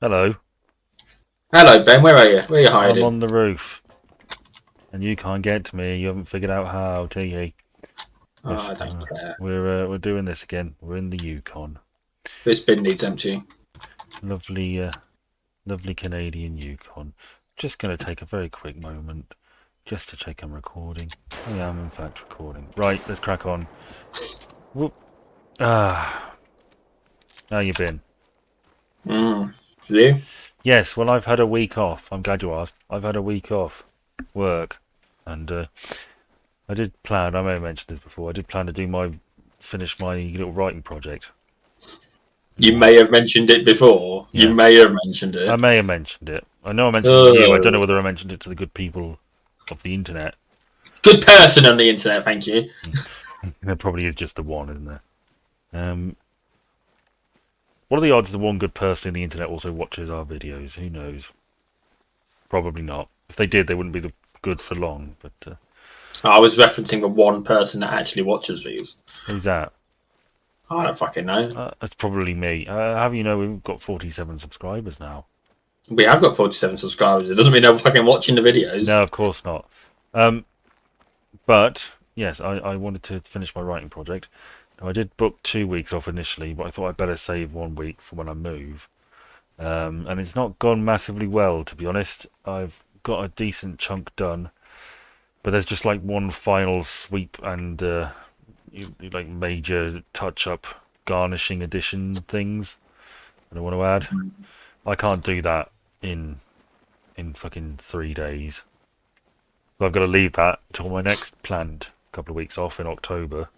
Hello. Hello, Ben. Where are you? Where are you I'm hiding? on the roof, and you can't get to me. You haven't figured out how, do you? Oh, Yes, I don't care. we're doing this again. We're in the Yukon. This bin needs emptying. Lovely, lovely Canadian Yukon. Just gonna take a very quick moment just to check I'm recording. I am in fact recording. Right, let's crack on. Whoop. Ah, how you been? You? Yes, well, I've had a week off. I'm glad you asked. I've had a week off work, and I did plan. I may have mentioned this before. I did plan to finish my little writing project. You may have mentioned it before. You Yeah, may have mentioned I it. may have mentioned it. I know I mentioned it to you. I don't know Oh. whether I mentioned it to the good people of the internet. Good person on the internet, thank you. There probably is just the one, isn't there? Um, what are the odds the one good person in the internet also watches our videos? Who knows? Probably not. If they did, they wouldn't be good for long. But I was referencing the one person that actually watches these. who's that? I don't fucking know. That's probably me. How do you know we've got 47 subscribers now? We have got 47 subscribers. It doesn't mean they're fucking watching the videos. No, of course not. Um, but yes, I wanted to finish my writing project. Now, I did book 2 weeks off initially, but I thought I'd better save 1 week for when I move. And it's not gone massively well, to be honest. I've got a decent chunk done, but there's just like one final sweep and like major touch-up, garnishing addition things that I want to add. I can't do that in fucking 3 days. So I've got to leave that till my next planned couple of weeks off in October,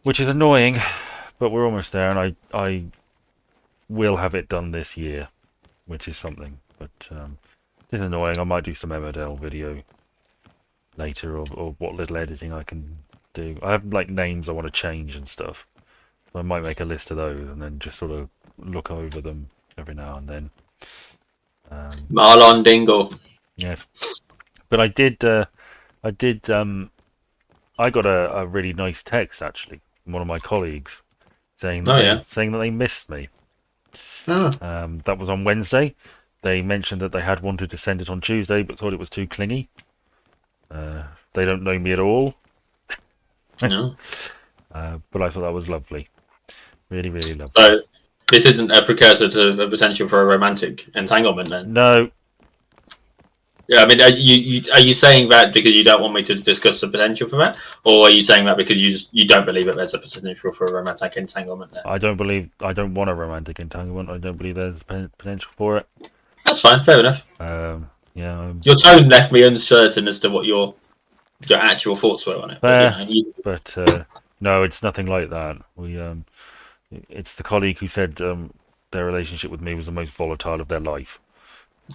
which is annoying, but we're almost there, and I will have it done this year, which is something. But it's annoying. I might do some Emmerdale video later, or what little editing I can do. I have like names I want to change and stuff. So I might make a list of those and then just sort of look over them every now and then. Marlon Dingle. Yes, but I did. I got a really nice text actually from one of my colleagues Oh, yeah. saying that they missed me. Oh. That was on Wednesday. They mentioned that they had wanted to send it on Tuesday, but thought it was too clingy. They don't know me at all, No. but I thought that was lovely. Really, really lovely. So, this isn't a precursor to the potential for a romantic entanglement, then? No, Yeah, I mean, are you saying that because you don't want me to discuss the potential for that, or are you saying that because you don't believe that there's a potential for a romantic entanglement there? I don't want a romantic entanglement. I don't believe there's potential for it. That's fine, fair enough. Yeah, Your tone left me uncertain as to what your actual thoughts were on it. fair, But you but no, it's nothing like that. It's the colleague who said their relationship with me was the most volatile of their life,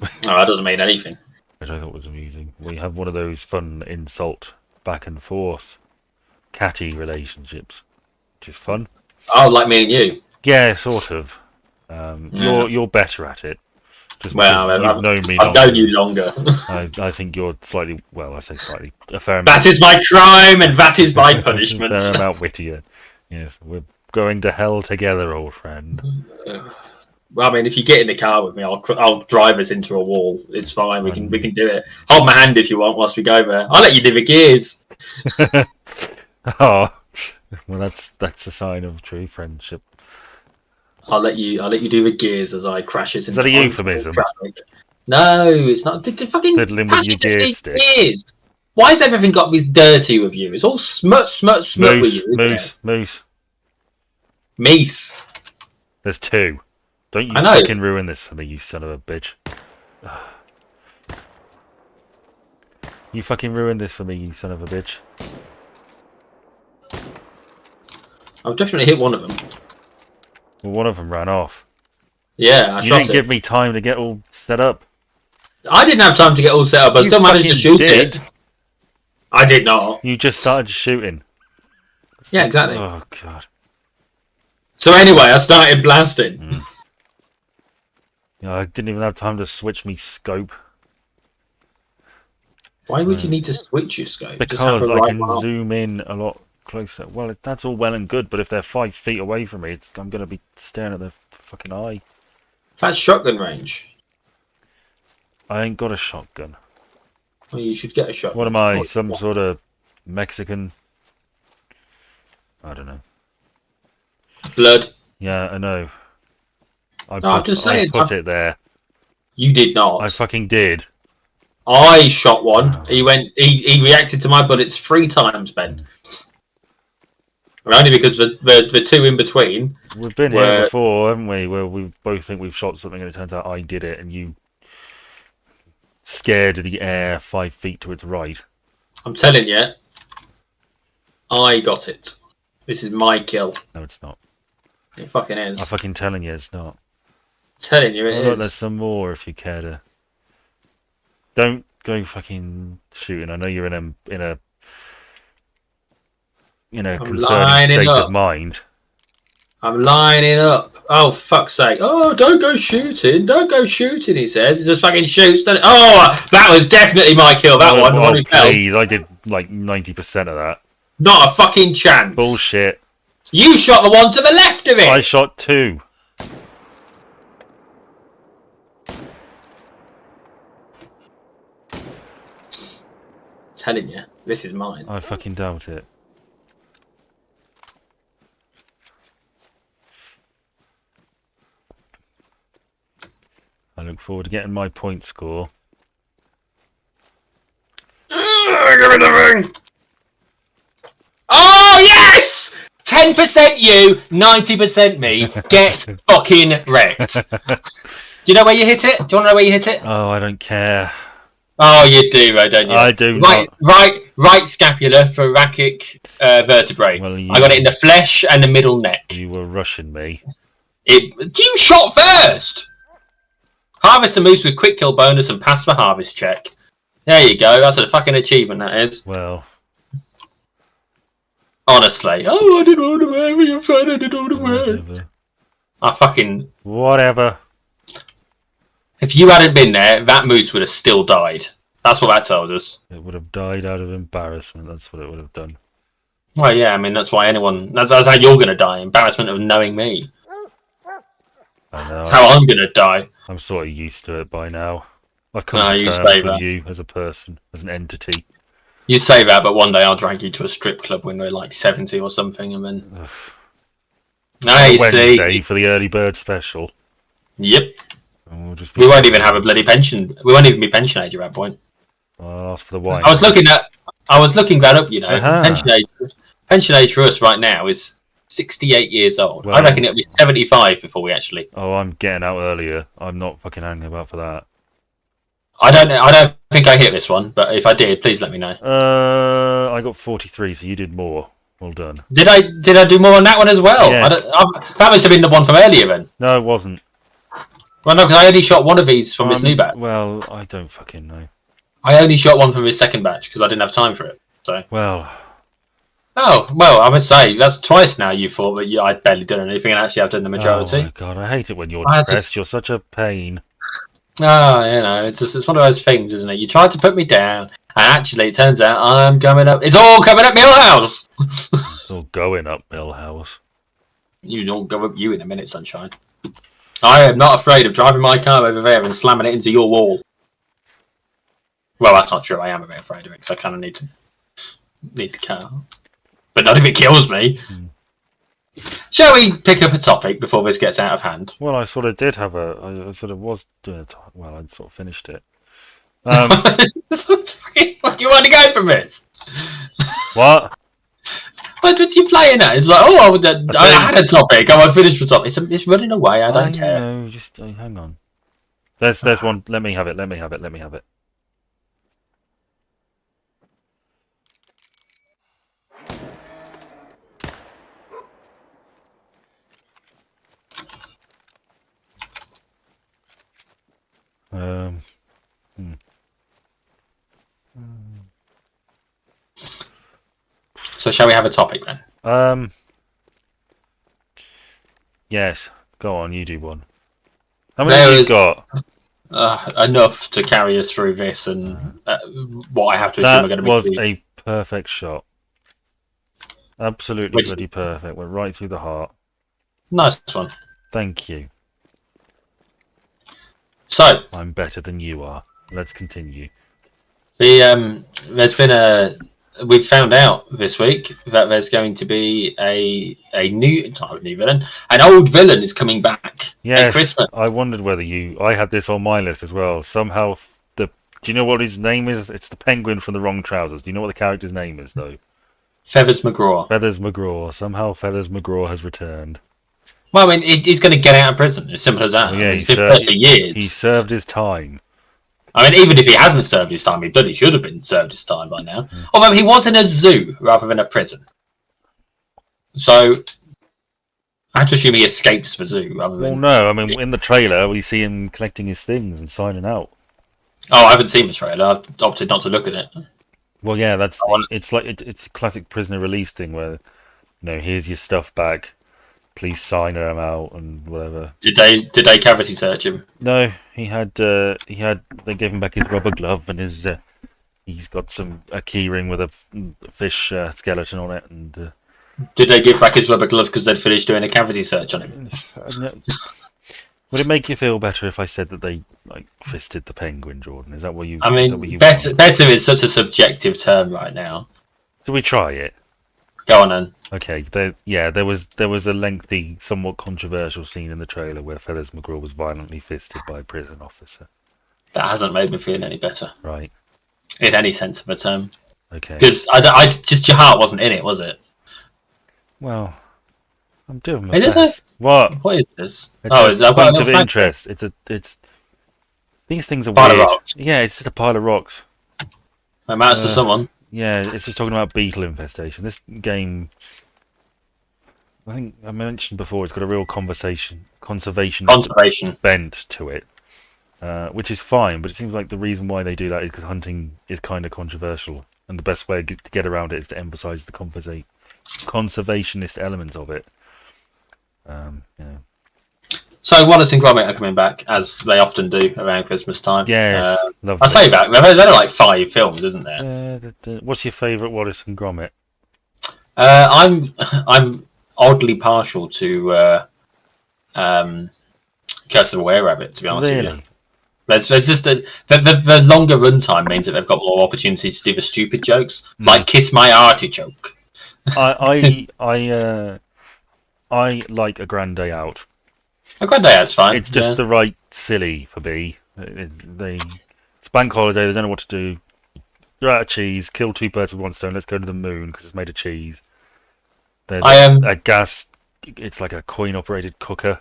oh, that doesn't mean anything. which I thought was amusing. We have one of those fun insult back and forth catty relationships, which is fun. Oh, like me and you. Yeah, sort of. Yeah. You're better at it, just because Well, you've known me I've longer. known you longer. I think you're slightly, well, I say slightly, a fair amount. That is my crime, and that is my A punishment. fair amount wittier. Yes, we're going to hell together, old friend. Well, I mean, if you get in the car with me, I'll drive us into a wall. It's fine. We can do it. Hold my hand if you want whilst we go there. I'll let you do the gears. Oh, well, that's a sign of true friendship. I'll let you do the gears as I crash us into that a euphemism? traffic. No, it's not. The fucking Fiddling with your gear stick. Gears. Why has everything got to be dirty with you? It's all smut with you. Moose. Meese. There's two. Don't you I know. fucking ruin this for me, you son of a bitch. You fucking ruined this for me, you son of a bitch. I've definitely hit one of them. Well, one of them ran off. Yeah, You didn't give me time to get all set up. I didn't have time to get all set up. I still managed to shoot it. I did not. You just started shooting. Yeah, exactly. Oh, God. So anyway, I started blasting. Yeah, I didn't even have time to switch me scope. Why would you need to switch your scope? Because I can zoom in a lot closer. Well, that's all well and good, but if they're 5 feet away from me, I'm going to be staring at their fucking eye. That's shotgun range. I ain't got a shotgun. Well, you should get a shotgun. What am I? Some sort of Mexican? I don't know. Blood. Yeah, I know. I'm just saying. I put it there. You did not. I fucking did. I shot one. He went. He reacted to my bullets 3 times, Ben. Only because the 2 in between. We've been here before, haven't we? Where we both think we've shot something and it turns out I did it, and you scared the air 5 feet to its right. I'm telling you, I got it. This is my kill. No, it's not. It fucking is. I'm fucking telling you, it's not. Telling you it is. Look, there's some more if you care to. Don't go fucking shooting. I know you're in a concerning state of mind. I'm lining up. Oh, fuck's sake. Oh, don't go shooting. Don't go shooting, he says. He just fucking shoots. Oh, that was definitely my kill, that one. Oh, please. I did like 90% of that. Not a fucking chance. Bullshit. You shot the one to the left of it. I shot 2. Telling you, this is mine. I fucking doubt it. I look forward to getting my point score. Give me the ring. Oh, yes! 10% you, 90% me. Get fucking wrecked. Do you know where you hit it? Do you want to know where you hit it? Oh, I don't care. Oh, you do, though, don't you? I do Right scapula, thoracic vertebrae. Well, I got it in the flesh and the middle neck. You were rushing me. You shot first! Harvest a moose with quick kill bonus and pass the harvest check. There you go. That's a fucking achievement, that is. Well. Honestly. Oh, I didn't want to marry your friend. I didn't want to marry. I fucking... Whatever. If you hadn't been there, that moose would have still died. That's what that tells us. It would have died out of embarrassment. That's what it would have done. Well, yeah, I mean, that's why anyone... That's how you're going to die. Embarrassment of knowing me. I know. That's how I'm going to die. I'm sort of used to it by now. I've come to terms with you as a person, as an entity. You say that, but one day I'll drag you to a strip club when we're like 70 or something, and then... I Wednesday for the early bird special. Yep. We won't even have a bloody pension. We won't even be pension age at that point. I'll ask for the wine. I was looking that up, you know. Pension age for us right now is 68 years old. Well, I reckon it'll be 75 before we actually... Oh, I'm getting out earlier. I'm not fucking hanging about for that. I don't think I hit this one, but if I did, please let me know. I got 43, so you did more. Well done. Did I do more on that one as well? Yes. That must have been the one from earlier then. No, it wasn't. Well, no, because I only shot one of these from this new batch. Well, I don't fucking know. I only shot one from his second batch because I didn't have time for it. So. Well. Oh, well, I would say that's twice now you thought that I'd barely done anything and actually I've done the majority. Oh my god, I hate it when you're depressed. You're such a pain. Oh, you know, it's one of those things, isn't it? You tried to put me down, and actually it turns out I'm coming up. It's all coming up Millhouse! It's all going up Millhouse. You all go up you in a minute, sunshine. I am not afraid of driving my car over there and slamming it into your wall. Well, that's not true. I am a bit afraid of it because I kind of need the car. But not if it kills me. Shall we pick up a topic before this gets out of hand? Well, I sort of did have I sort of was doing a topic. Well, I sort of finished it. What do you want to go from this? What? What are you playing at? It's like, oh, I had a topic. I want to finish the topic. It's running away. I don't care. No, just hang on. There's one. Let me have it. Let me have it. Let me have it. So shall we have a topic then? Yes. Go on, you do one. How many have you got? Enough to carry us through this and what I have to assume are going to be... That was a perfect shot. Absolutely bloody perfect. Went right through the heart. Nice one. Thank you. So I'm better than you are. Let's continue. there's been we've found out this week that there's going to be not a new villain, an old villain is coming back at Yes, Christmas. I wondered whether I had this on my list as well. Somehow, do you know what his name is? It's the penguin from the Wrong Trousers. Do you know what the character's name is, though? Feathers McGraw. Feathers McGraw. Somehow Feathers McGraw has returned. Well, I mean, he's going to get out of prison. As simple as that. Well, yeah, I mean, 30 years. he served his time. I mean, even if he hasn't served his time, he bloody should have been served his time by now. Although he was in a zoo rather than a prison. So, I have to assume he escapes the zoo rather Well, than... no, I mean, in the trailer, we see him collecting his things and signing out. Oh, I haven't seen the trailer. I've opted not to look at it. Well, yeah, it's like it's a classic prisoner release thing where, here's your stuff back. Please sign them out and whatever. Did they cavity search him? No, they gave him back his rubber glove and he's got a key ring with a fish skeleton on it and. Did they give back his rubber glove because they'd finished doing a cavity search on him? Would it make you feel better if I said that they fisted the penguin, Jordan? Is that what you? I is that what mean, you better want? is such a subjective term right now. So we try it. Go on then. Okay. There was a lengthy, somewhat controversial scene in the trailer where Feathers McGraw was violently fisted by a prison officer. That hasn't made me feel any better. Right. In any sense of the term. Okay. Because I just your heart wasn't in it, was it? Well, I'm doing my It is best. What? What is this? It's a point of interest. It's these things are Pile of weird. rocks. Yeah, it's just a pile of rocks. It matters to someone. Yeah, it's just talking about beetle infestation. This game, I think I mentioned before, it's got a real conservation bent to it, which is fine. But it seems like the reason why they do that is because hunting is kind of controversial, and the best way to get around it is to emphasise the conservationist element of it. So Wallace and Gromit are coming back, as they often do around Christmas time. Yes, I say that there's only like 5 films, isn't there? What's your favourite Wallace and Gromit? I'm oddly partial to Curse of the Were-Rabbit, to be honest with you. There's just the longer runtime means that they've got more opportunities to do the stupid jokes, like "Kiss My Artichoke." I like A Grand Day Out. A Grand Day Out's fine. It's just the right silly for me. It's bank holiday. They don't know what to do. They're out of cheese. Kill 2 birds with 1 stone. Let's go to the moon because it's made of cheese. There's a gas. It's like a coin-operated cooker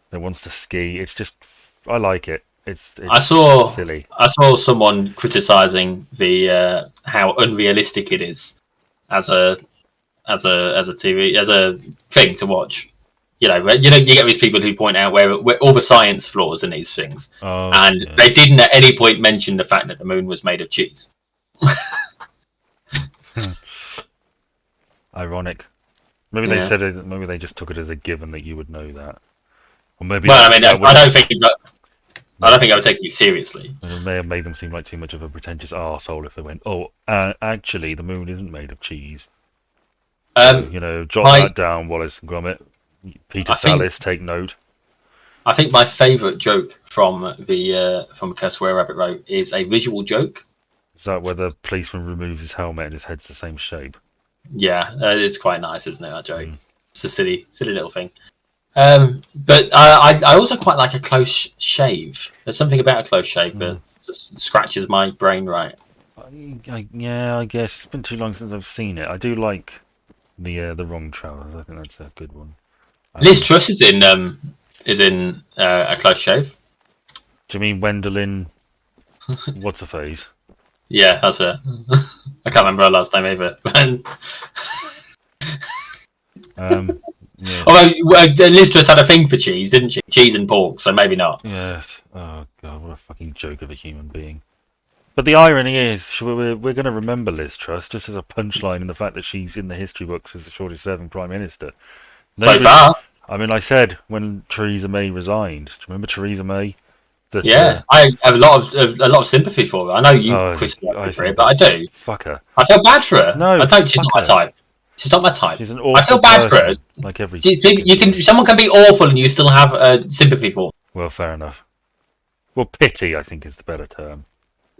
that wants to ski. It's just, I like it. It's silly. I saw someone criticising the how unrealistic it is as a thing to watch. You get these people who point out where all the science flaws in these things, they didn't at any point mention the fact that the moon was made of cheese. Ironic. Maybe they said it. Maybe they just took it as a given that you would know that. Or maybe. Well, I mean, I don't think I would take it seriously. It may have made them seem like too much of a pretentious arsehole if they went, actually, the moon isn't made of cheese. Jot that down, Wallace and Gromit. Peter Sallis, take note. I think my favourite joke from Curse of the Were-Rabbit wrote is a visual joke. Is that where the policeman removes his helmet and his head's the same shape? Yeah, it's quite nice, isn't it, that joke? It's a silly little thing. But I also quite like a close shave. There's something about a close shave that just scratches my brain right. I guess it's been too long since I've seen it. I do like the Wrong Trousers. I think that's a good one. Liz Truss is in a close shave. Do you mean Wendelin? What's her face? Yeah, that's her. I can't remember her last name either. Yeah. Although Liz Truss had a thing for cheese, didn't she? Cheese and pork, so maybe not. Yes. Oh god, what a fucking joke of a human being. But the irony is, we're going to remember Liz Truss just as a punchline in the fact that she's in the history books as the shortest serving Prime Minister. So far. I mean, I said when Theresa May resigned. Do you remember Theresa May? I have a lot of sympathy for her. I know you criticise her for it, but I do. Fuck her. I feel bad for her. No, I don't. She's not my type. She's not my type. She's an awful I feel bad for her. Like every. Someone can be awful and you still have sympathy for. Well, fair enough. Well, pity, I think, is the better term.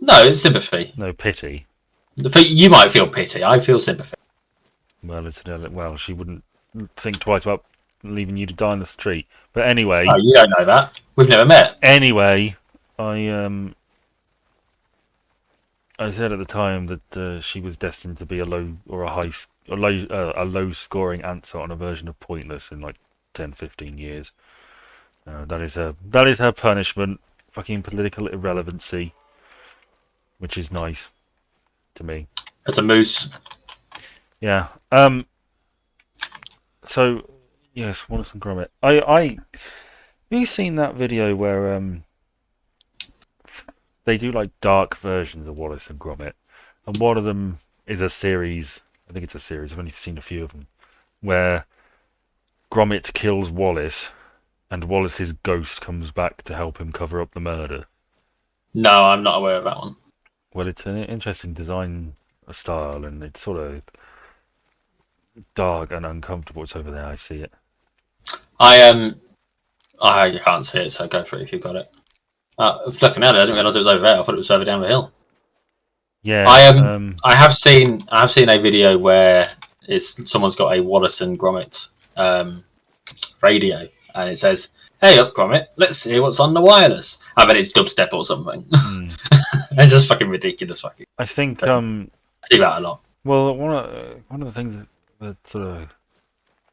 No, it's sympathy. No, pity. You might feel pity. I feel sympathy. Well, she wouldn't think twice about leaving you to die in the street. But anyway, Oh, you don't know that. We've never met. I I said at the time that she was destined to be a low scoring answer on a version of Pointless in like 10, 15 years. That is her punishment. Fucking political irrelevancy, which is nice to me. It's a moose. Yeah. So yes, Wallace and Gromit. Have you seen that video where they do like dark versions of Wallace and Gromit, and one of them is a series. I think it's a series. I've only seen a few of them, where Gromit kills Wallace, and Wallace's ghost comes back to help him cover up the murder. No, I'm not aware of that one. Well, it's an interesting design style, and it's sort of dark and uncomfortable. It's over there. I see it. I can't see it, so go for it if you've got it. Looking at it, I didn't realise it was over there. I thought it was further down the hill. Yeah. I have seen a video where someone's got a Wallace and Gromit radio, and it says, "Hey up, Gromit, let's see what's on the wireless." I bet it's dubstep or something. It's just fucking ridiculous. I think see that a lot. Well, one of the things that sort of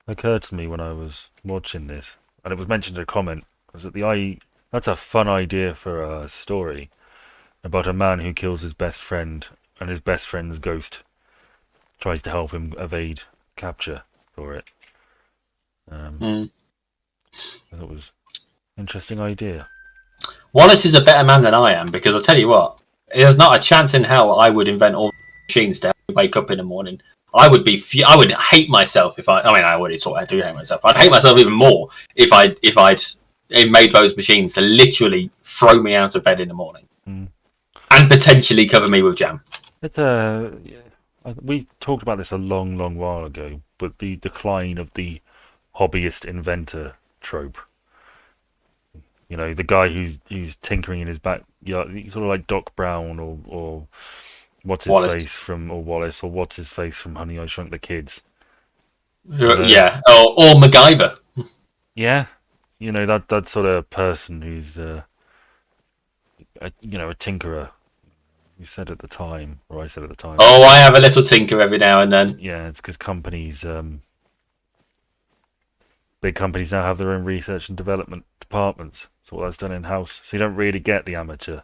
occurred to me when I was watching this, and it was mentioned in a comment, was that that's a fun idea for a story about a man who kills his best friend, and his best friend's ghost tries to help him evade capture for it. I thought it was an interesting idea. Wallace is a better man than I am, because I'll tell you what, there's not a chance in hell I would invent all the machines to help me wake up in the morning. I would hate myself if I already sort of do hate myself. I'd hate myself even more if I'd made those machines to literally throw me out of bed in the morning and potentially cover me with jam. We talked about this a long, long while ago, but the decline of the hobbyist inventor trope. You know, the guy who's tinkering in his backyard, sort of like Doc Brown or what's his face from Wallace, or what's his face from Honey I Shrunk the Kids. Yeah, or MacGyver. Yeah, you know, that sort of person who's a tinkerer. You said at the time, or I said at the time. Oh, I have a little tinker every now and then. Yeah, it's because big companies now have their own research and development departments. So that's done in house. So you don't really get the amateur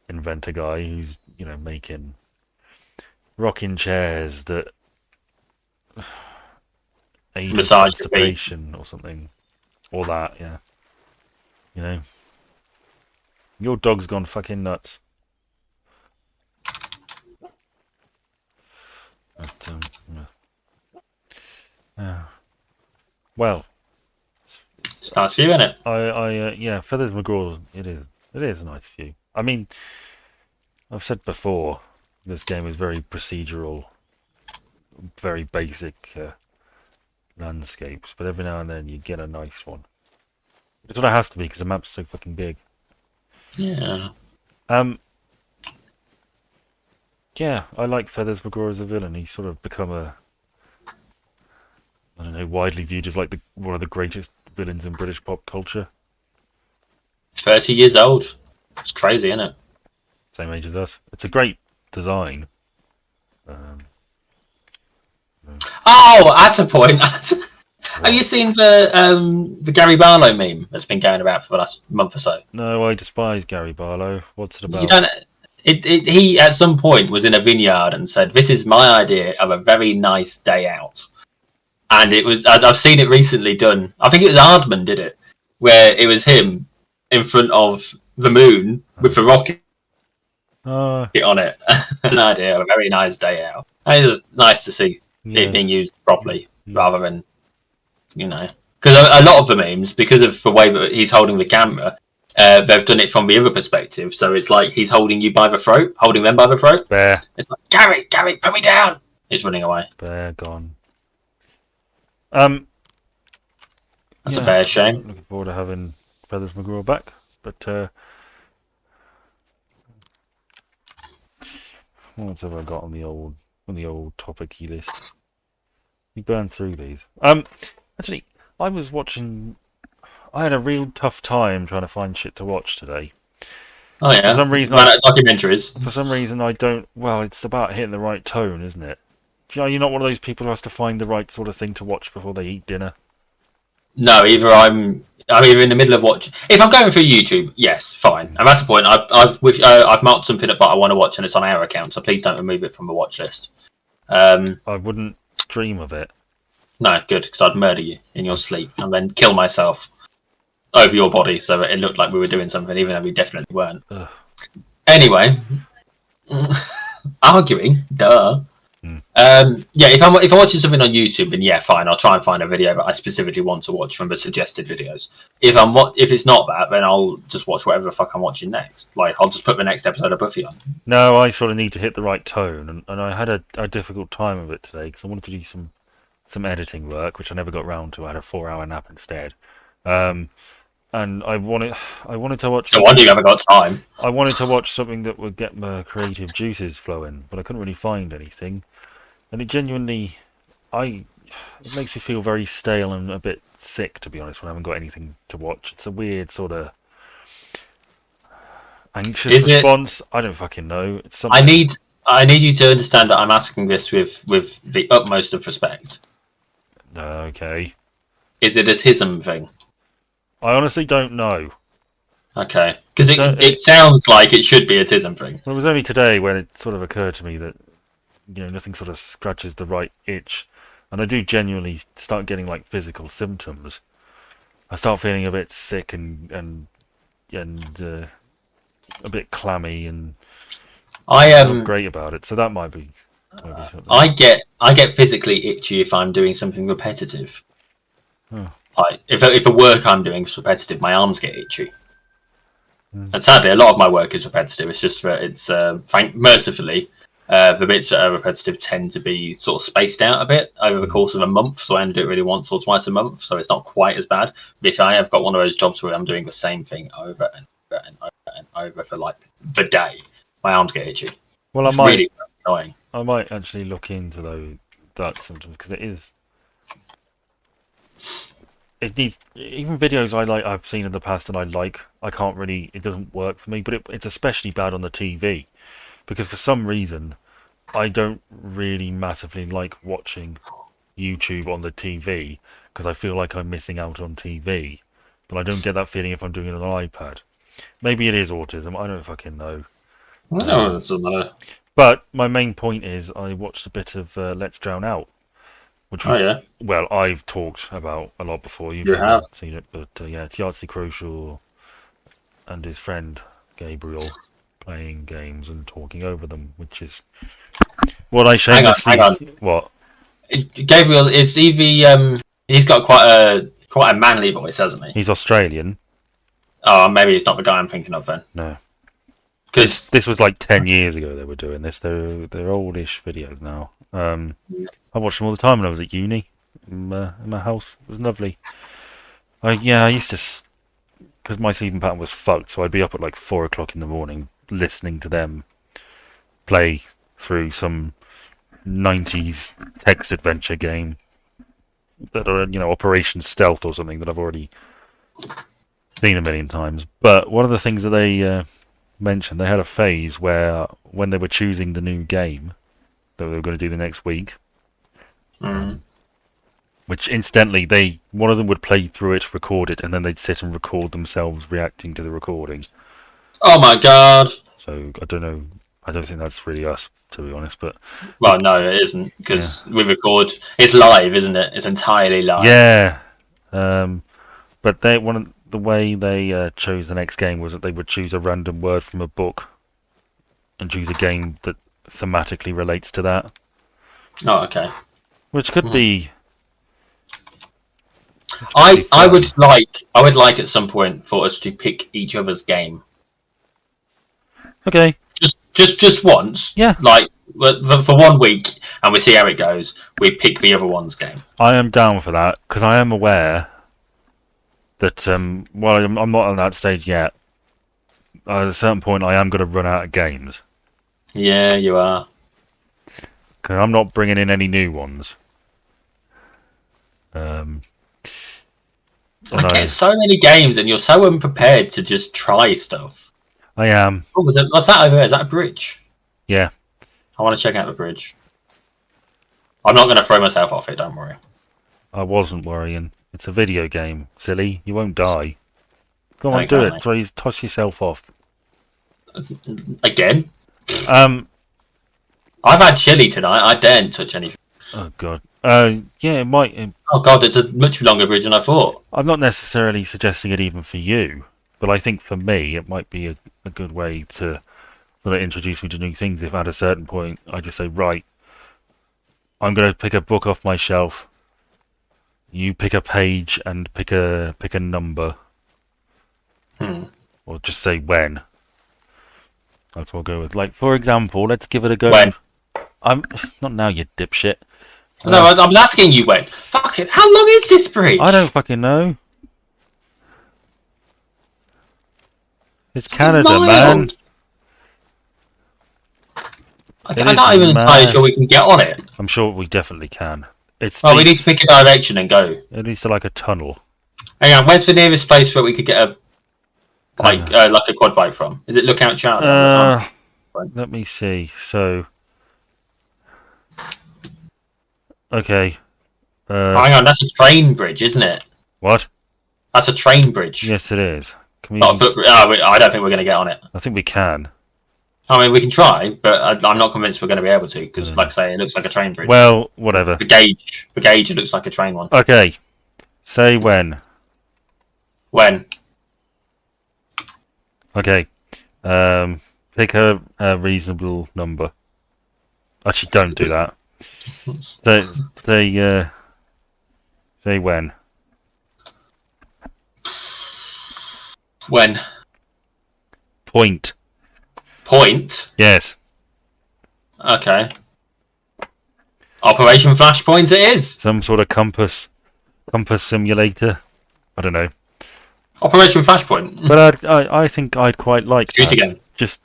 inventor guy who's making rocking chairs that aid massage constipation or something, or that. Yeah, your dog's gone fucking nuts. But, well, it's nice view, isn't it? Yeah, Feathers McGraw. It is a nice view. I mean, I've said before, this game is very procedural, very basic landscapes, but every now and then you get a nice one. It's what it has to be because the map's so fucking big. Yeah. Yeah, I like Feathers McGraw as a villain. He's sort of become widely viewed as like one of the greatest villains in British pop culture. 30 years old. It's crazy, isn't it? Same age as us. It's a great design. Oh, that's a point. Have you seen the Gary Barlow meme that's been going about for the last month or so? No, I despise Gary Barlow. What's it about? You don't. He at some point was in a vineyard and said, "This is my idea of a very nice day out." And it was, I've seen it recently done. I think it was Aardman did it, where it was him in front of the moon with the rocket on it. An idea of a very nice day out. And it's just nice to see it being used properly rather than, because a lot of the memes, because of the way that he's holding the camera, they've done it from the other perspective. So it's like he's holding them by the throat. Bear. It's like, Gary, put me down. He's running away. Bear gone. That's a bear shame. Looking forward to having Feathers McGraw back. But What else have I got on the old topic-y list? You burn through these. Actually, I was watching. I had a real tough time trying to find shit to watch today. Oh For yeah, some reason, ran out of documentaries. I don't. Well, it's about hitting the right tone, isn't it? Do you know, you're not one of those people who has to find the right sort of thing to watch before they eat dinner. No, either I'm either in the middle of watching. If I'm going through YouTube, yes, fine. And that's the point. I've marked something up that I want to watch, and it's on our account. So please don't remove it from the watch list. I wouldn't dream of it. No, good, because I'd murder you in your sleep and then kill myself over your body, so that it looked like we were doing something, even though we definitely weren't. Ugh. Anyway, arguing, duh. Hmm. Yeah, if I'm watching something on YouTube, then yeah, fine. I'll try and find a video that I specifically want to watch from the suggested videos. If it's not that, then I'll just watch whatever the fuck I'm watching next. Like I'll just put the next episode of Buffy on. No, I sort of need to hit the right tone, and I had a difficult time of it today because I wanted to do some editing work, which I never got round to. I had a 4-hour nap instead. And I wanted to watch. No wonder you haven't got time. I wanted to watch something that would get my creative juices flowing, but I couldn't really find anything. And it genuinely, it makes me feel very stale and a bit sick, to be honest, when I haven't got anything to watch. It's a weird sort of anxious response. I don't fucking know. It's something. I need you to understand that I'm asking this with the utmost of respect. Okay. Is it a tism thing? I honestly don't know. Okay, because it sounds like it should be a tism thing. Well, it was only today when it sort of occurred to me that nothing sort of scratches the right itch, and I do genuinely start getting like physical symptoms. I start feeling a bit sick and a bit clammy, and I'm not great about it. So that might be something. I get physically itchy if I'm doing something repetitive. Oh. Like if the work I'm doing is repetitive, my arms get itchy. And sadly, a lot of my work is repetitive. It's just that it's mercifully the bits that are repetitive tend to be sort of spaced out a bit over the course of a month. So I only do it really once or twice a month. So it's not quite as bad. But if I have got one of those jobs where I'm doing the same thing over and over and over and over for like the day, my arms get itchy. Well, it's really annoying. I might actually look into that symptoms because it needs even videos I've seen in the past and I can't really, it doesn't work for me, but it's especially bad on the TV because for some reason I don't really massively like watching YouTube on the TV because I feel like I'm missing out on TV, but I don't get that feeling if I'm doing it on an iPad. Maybe it is autism, I don't fucking know. No, it doesn't matter. But my main point is I watched a bit of Let's Drown Out. Which well, I've talked about a lot before. You have seen it, but yeah, it's Yahtzee Croshaw and his friend Gabriel playing games and talking over them, which is what I shamelessly. Hang on. What? Gabriel is he the he's got quite a manly voice, hasn't he? He's Australian. Oh, maybe it's not the guy I'm thinking of then. No, because this was like 10 years ago they were doing this. They're oldish videos now. I watched them all the time when I was at uni in my house. It was lovely. I used to, because my sleeping pattern was fucked, so I'd be up at like 4 o'clock in the morning listening to them play through some 90s text adventure game that are, Operation Stealth or something that I've already seen a million times. But one of the things that they mentioned, they had a phase where when they were choosing the new game that they were going to do the next week, which incidentally, one of them would play through it, record it, and then they'd sit and record themselves reacting to the recording. Oh my god! So I don't know. I don't think that's really us, to be honest. But well, no, it isn't because we record. It's live, isn't it? It's entirely live. Yeah. But the way they chose the next game was that they would choose a random word from a book and choose a game that thematically relates to that. Oh, okay. Which could be. I would like at some point for us to pick each other's game. Okay. Just once. Yeah. Like for 1 week, and we see how it goes. We pick the other one's game. I am down for that because I am aware that while I'm not on that stage yet, at a certain point I am going to run out of games. Yeah, you are. Because I'm not bringing in any new ones. Um, I and get so many games, and you're so unprepared to just try stuff. I am. Oh, what's that over there? Is that a bridge? Yeah, I want to check out the bridge. I'm not going to throw myself off it. Don't worry. I wasn't worrying. It's a video game, silly. You won't die. Go on, do it. Okay. Toss yourself off. Again, Um. I've had chili tonight. I daren't touch anything. Oh god. Yeah, it might. Oh god, it's a much longer bridge than I thought. I'm not necessarily suggesting it even for you, but I think for me it might be a good way to sort of introduce me to new things. If at a certain point I just say, right, I'm going to pick a book off my shelf. You pick a page and pick a number, Hmm. or just say when. That's what I'll go with. Like, for example, let's give it a go. When? I'm not now, you dipshit. No, I was asking you when. Fuck it. How long is this bridge? I don't fucking know. It's Canada, miles. man. I'm not even entirely sure we can get on it. I'm sure we definitely can. Well, we need to pick a direction and go. It leads to like a tunnel. Hang on, where's the nearest place where we could get a bike, like a quad bike from? Is it Lookout Charlie? Let me see. So, okay. Hang on, that's a train bridge, isn't it? What? That's a train bridge. Yes, it is. Can we? Not a footbridge. I don't think we're going to get on it. I think we can. I mean, we can try, but I'm not convinced we're going to be able to because, like I say, it looks like a train bridge. Well, whatever. The gauge, it looks like a train one. Okay. Say when. When? Okay. Pick a reasonable number. Actually, don't do that. Say when. When? Point. Point? Yes. Okay. Operation Flashpoint it is. Some sort of compass simulator. I don't know. Operation Flashpoint. But I think I'd quite like Shooter that. game. Just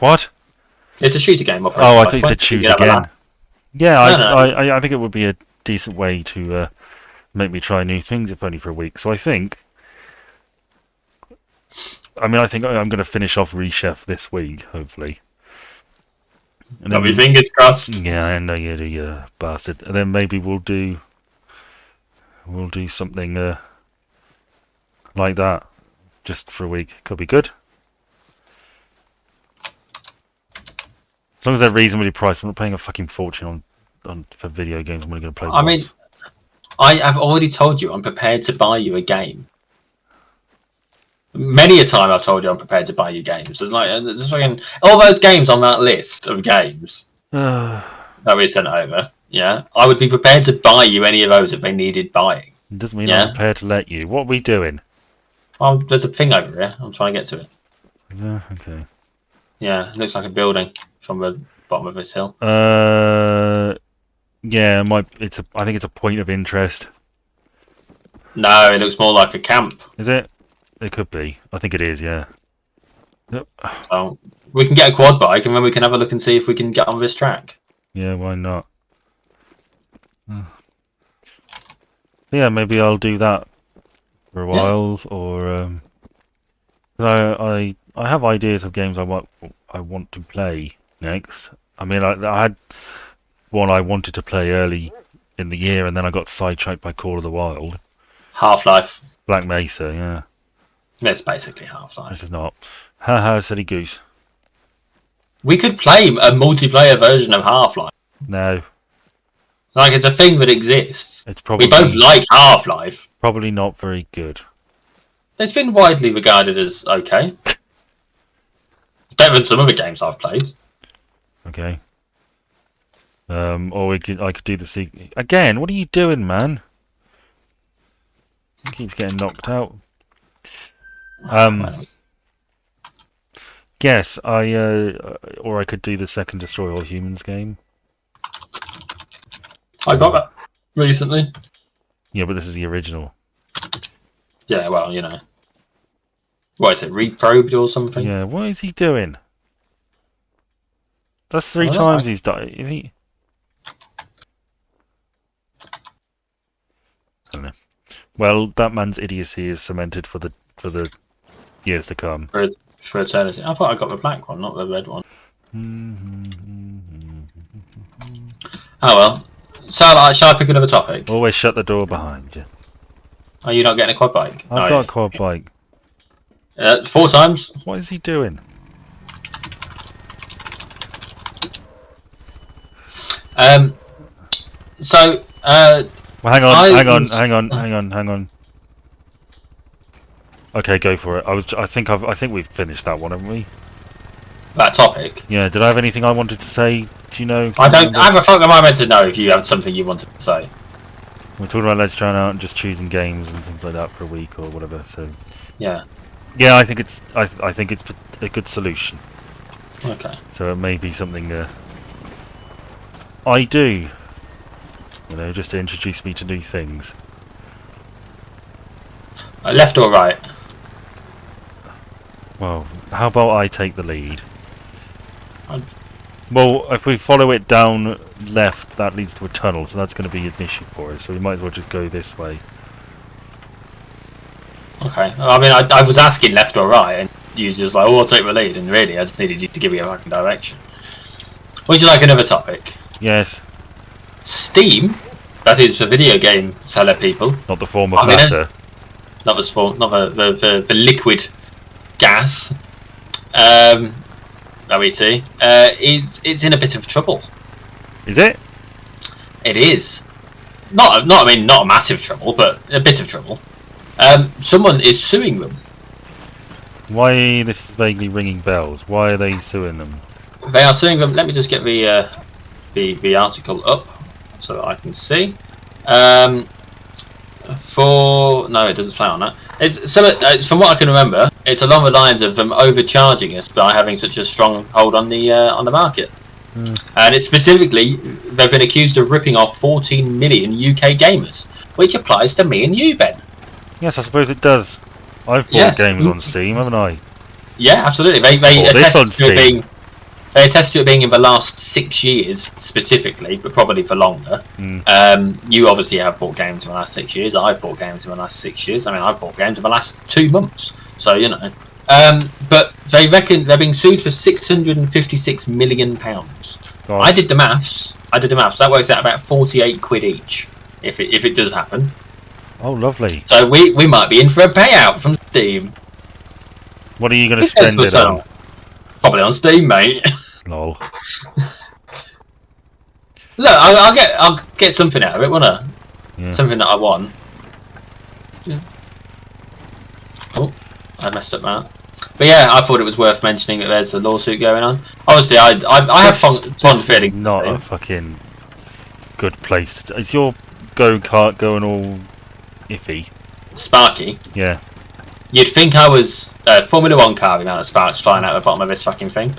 what? It's a shooter game. Operation Oh, I Flashpoint. thought you said choose You can have a again. laugh. Yeah, No. I think it would be a decent way to make me try new things, if only for a week. So I think I'm going to finish off Rechef this week, hopefully. And Got me fingers crossed. Yeah, I know you do, you bastard. And then maybe we'll do something like that just for a week. Could be good. As long as they're reasonably priced, I'm not paying a fucking fortune on for video games. I'm only going to play. I mean, I have already told you I'm prepared to buy you a game. Many a time I've told you I'm prepared to buy you games. There's fucking all those games on that list of games that we sent over. Yeah, I would be prepared to buy you any of those if they needed buying. It doesn't mean I'm prepared to let you. What are we doing? Well, there's a thing over here. I'm trying to get to it. Yeah, okay. Yeah, it looks like a building from the bottom of this hill. Yeah, I think it's a point of interest. No, it looks more like a camp. Is it? It could be. I think it is, yeah. Yep. So we can get a quad bike and then we can have a look and see if we can get on this track. Yeah, why not? Yeah, maybe I'll do that for a while, or I have ideas of games I want to play next. I mean, I had one I wanted to play early in the year, and then I got sidetracked by Call of the Wild. Half-Life. Black Mesa, yeah. It's basically Half-Life. This is not. Haha, silly goose. We could play a multiplayer version of Half-Life. No. Like, it's a thing that exists. It's probably We both like Half-Life. probably not very good. It's been widely regarded as okay. Better than some other games I've played. Okay. Or I could do the sequel again. What are you doing, man? He keeps getting knocked out. Yes, or I could do the second Destroy All Humans game. I got that recently. Yeah, but this is the original. Yeah, well, you know. What is it, reprobed or something? Yeah, what is he doing? That's 3 Oh, times he's died. If he... I don't know. Well, that man's idiocy is cemented for the years to come. For eternity. I thought I got the black one, not the red one. Oh well. So, shall I pick another topic? Always shut the door behind you. Are you not getting a quad bike? I've got a quad bike. 4 times. What is he doing? So, Well, hang on. Okay, go for it. I think we've finished that one, haven't we? that topic. Yeah. Did I have anything I wanted to say? Do you know? I don't have a fuck. Am I meant to know if you have something you wanted to say? We're talking about Let's Drown Out and just choosing games and things like that for a week or whatever. So Yeah. yeah, I think it's a good solution. Okay. So it may be something I do. You know, just to introduce me to new things. Left or right? Well, how about I take the lead? I'd- Well, if we follow it down left, that leads to a tunnel, so that's going to be an issue for us. So we might as well just go this way. Okay. I mean, I was asking left or right, and you was just like, "Oh, I'll take the lead," and really, I just needed you to give me a fucking direction. Would you like another topic? Yes, Steam. That is for video game seller people. not the form of I mean, matter. Not the liquid gas. That we see. It's in a bit of trouble. Is it? It is. Not a massive trouble, but a bit of trouble. Someone is suing them. Why this is vaguely ringing bells? Why are they suing them? They are suing them. Let me just get the article up so that I can see. No, it doesn't say on that. It's from what I can remember. It's along the lines of them overcharging us by having such a strong hold on the market. And it's specifically they've been accused of ripping off 14 million UK gamers, which applies to me and you, Ben. Yes, I suppose it does. I've bought games on Steam, haven't I? Yeah, absolutely. They attest to it being in the last 6 years specifically, but probably for longer. You obviously have bought games in the last 6 years. I've bought games in the last 6 years. I mean, I've bought games in the last 2 months. So you know. But they reckon they're being sued for £656 million. I did the maths. That works out about 48 quid each if it does happen. Oh, lovely. So we might be in for a payout from Steam. What are you going to spend it on? Probably on Steam, mate. Lol. Look, I'll get something out of it, won't I? Yeah. Something that I want. Yeah. Oh, I messed up that. But yeah, I thought it was worth mentioning that there's a lawsuit going on. Obviously, I have fun feeling. Not a fucking good place to. Is your go-kart going all iffy? Sparky. Yeah. You'd think I was Formula 1 car with amount of sparks flying out the bottom of this fucking thing.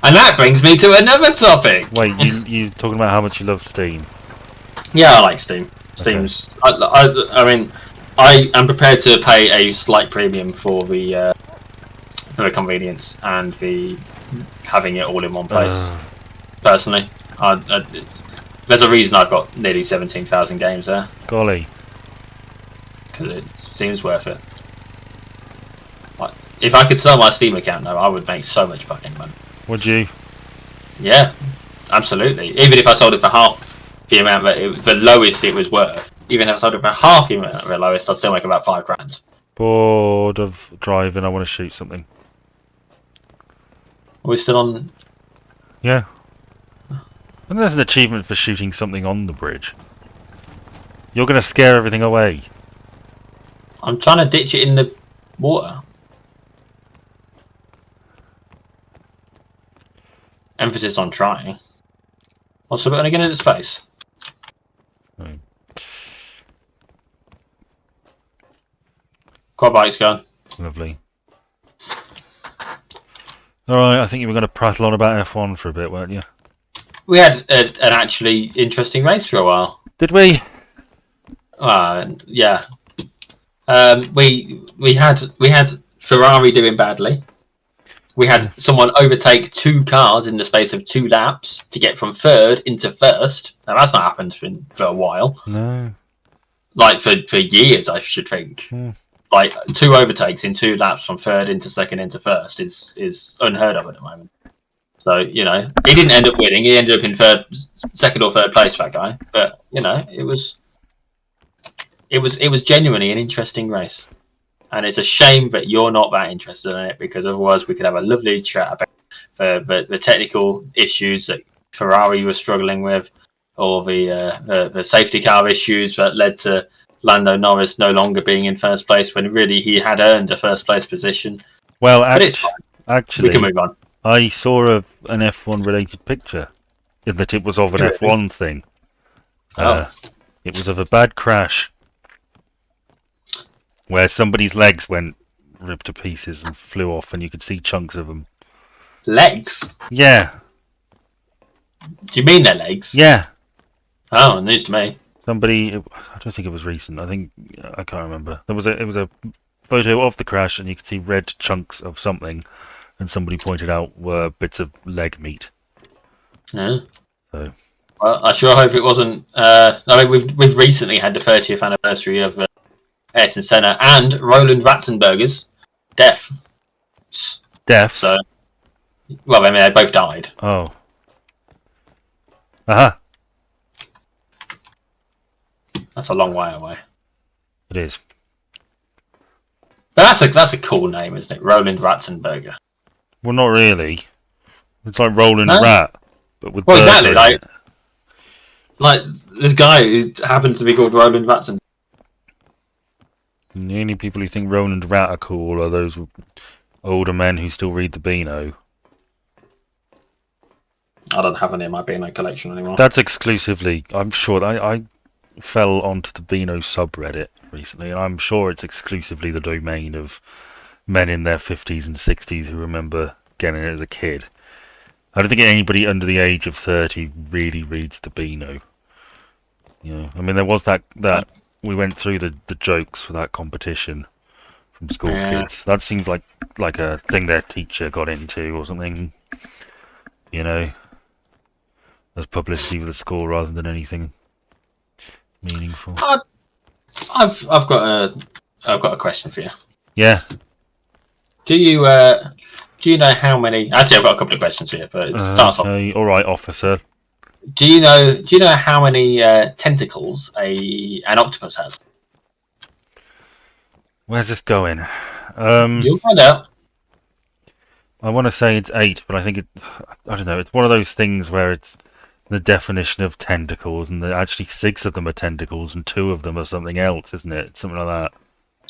And that brings me to another topic. Wait, you talking about how much you love Steam? Yeah, I like Steam. Steam's. Okay. I mean, I am prepared to pay a slight premium for the convenience and the having it all in one place. Personally, there's a reason I've got nearly 17,000 games there. Golly. Because it seems worth it. Like, if I could sell my Steam account now, I would make so much fucking money. Would you? Yeah, absolutely. Even if I sold it for half the amount that the lowest it was worth, even if I sold it for half the amount of the lowest, I'd still make about £5 grand. Bored of driving, I want to shoot something. Are we still on? Yeah. And there's an achievement for shooting something on the bridge. You're going to scare everything away. I'm trying to ditch it in the water. Emphasis on trying. What's the button again in its face? Oh. Quad bike's gone. Lovely. Alright, I think you were going to prattle on about F1 for a bit, weren't you? We had an actually interesting race for a while. Did we? Yeah. We had Ferrari doing badly. We had someone overtake 2 cars in the space of 2 laps to get from third into first. Now that's not happened for a while. No. Like for years, I should think. Like 2 overtakes in 2 laps from third into second into first is unheard of at the moment. So he didn't end up winning. He ended up in second or third place. That guy, but it was genuinely an interesting race, and it's a shame that you're not that interested in it because otherwise we could have a lovely chat about the technical issues that Ferrari was struggling with, or the safety car issues that led to Lando Norris no longer being in first place when really he had earned a first place position. Well, but it's fine. Actually, we can move on. I saw an F1 related picture, in that it was of an F1 thing. It was of a bad crash where somebody's legs went ripped to pieces and flew off, and you could see chunks of them. Legs? Yeah. Do you mean their legs? Yeah. Oh, news to me. Somebody, I don't think it was recent. I can't remember. It was a photo of the crash, and you could see red chunks of something, and somebody pointed out were bits of leg meat. Yeah. So. Well, I sure hope it wasn't. I mean, we've recently had the 30th anniversary of Ayrton Senna and Roland Ratzenberger's death. Death. So, well, I mean, they both died. Oh. Aha. That's a long way away. It is. But that's a cool name, isn't it? Roland Ratzenberger. Well, not really. It's like Roland Rat, but with exactly like this guy who happens to be called Roland Ratzenberger. And the only people who think Roland Rat are cool are those older men who still read the Beano. I don't have any in my Beano collection anymore. That's exclusively. I'm sure I fell onto the Beano subreddit recently, and I'm sure it's exclusively the domain of men in their 50s and 60s who remember getting it as a kid. I don't think anybody under the age of 30 really reads the Beano. I mean, there was that we went through the jokes for that competition from school kids. That seems like a thing their teacher got into or something. As publicity for the school rather than anything meaningful. I've got a question for you. Yeah. Do you know how many? Actually, I've got a couple of questions for you, but it starts off. All right, officer. Do you know how many tentacles an octopus has? Where's this going? You'll find out. I want to say it's 8, but I think I don't know. It's one of those things where it's the definition of tentacles, and actually 6 of them are tentacles, and 2 of them are something else, isn't it? Something like that.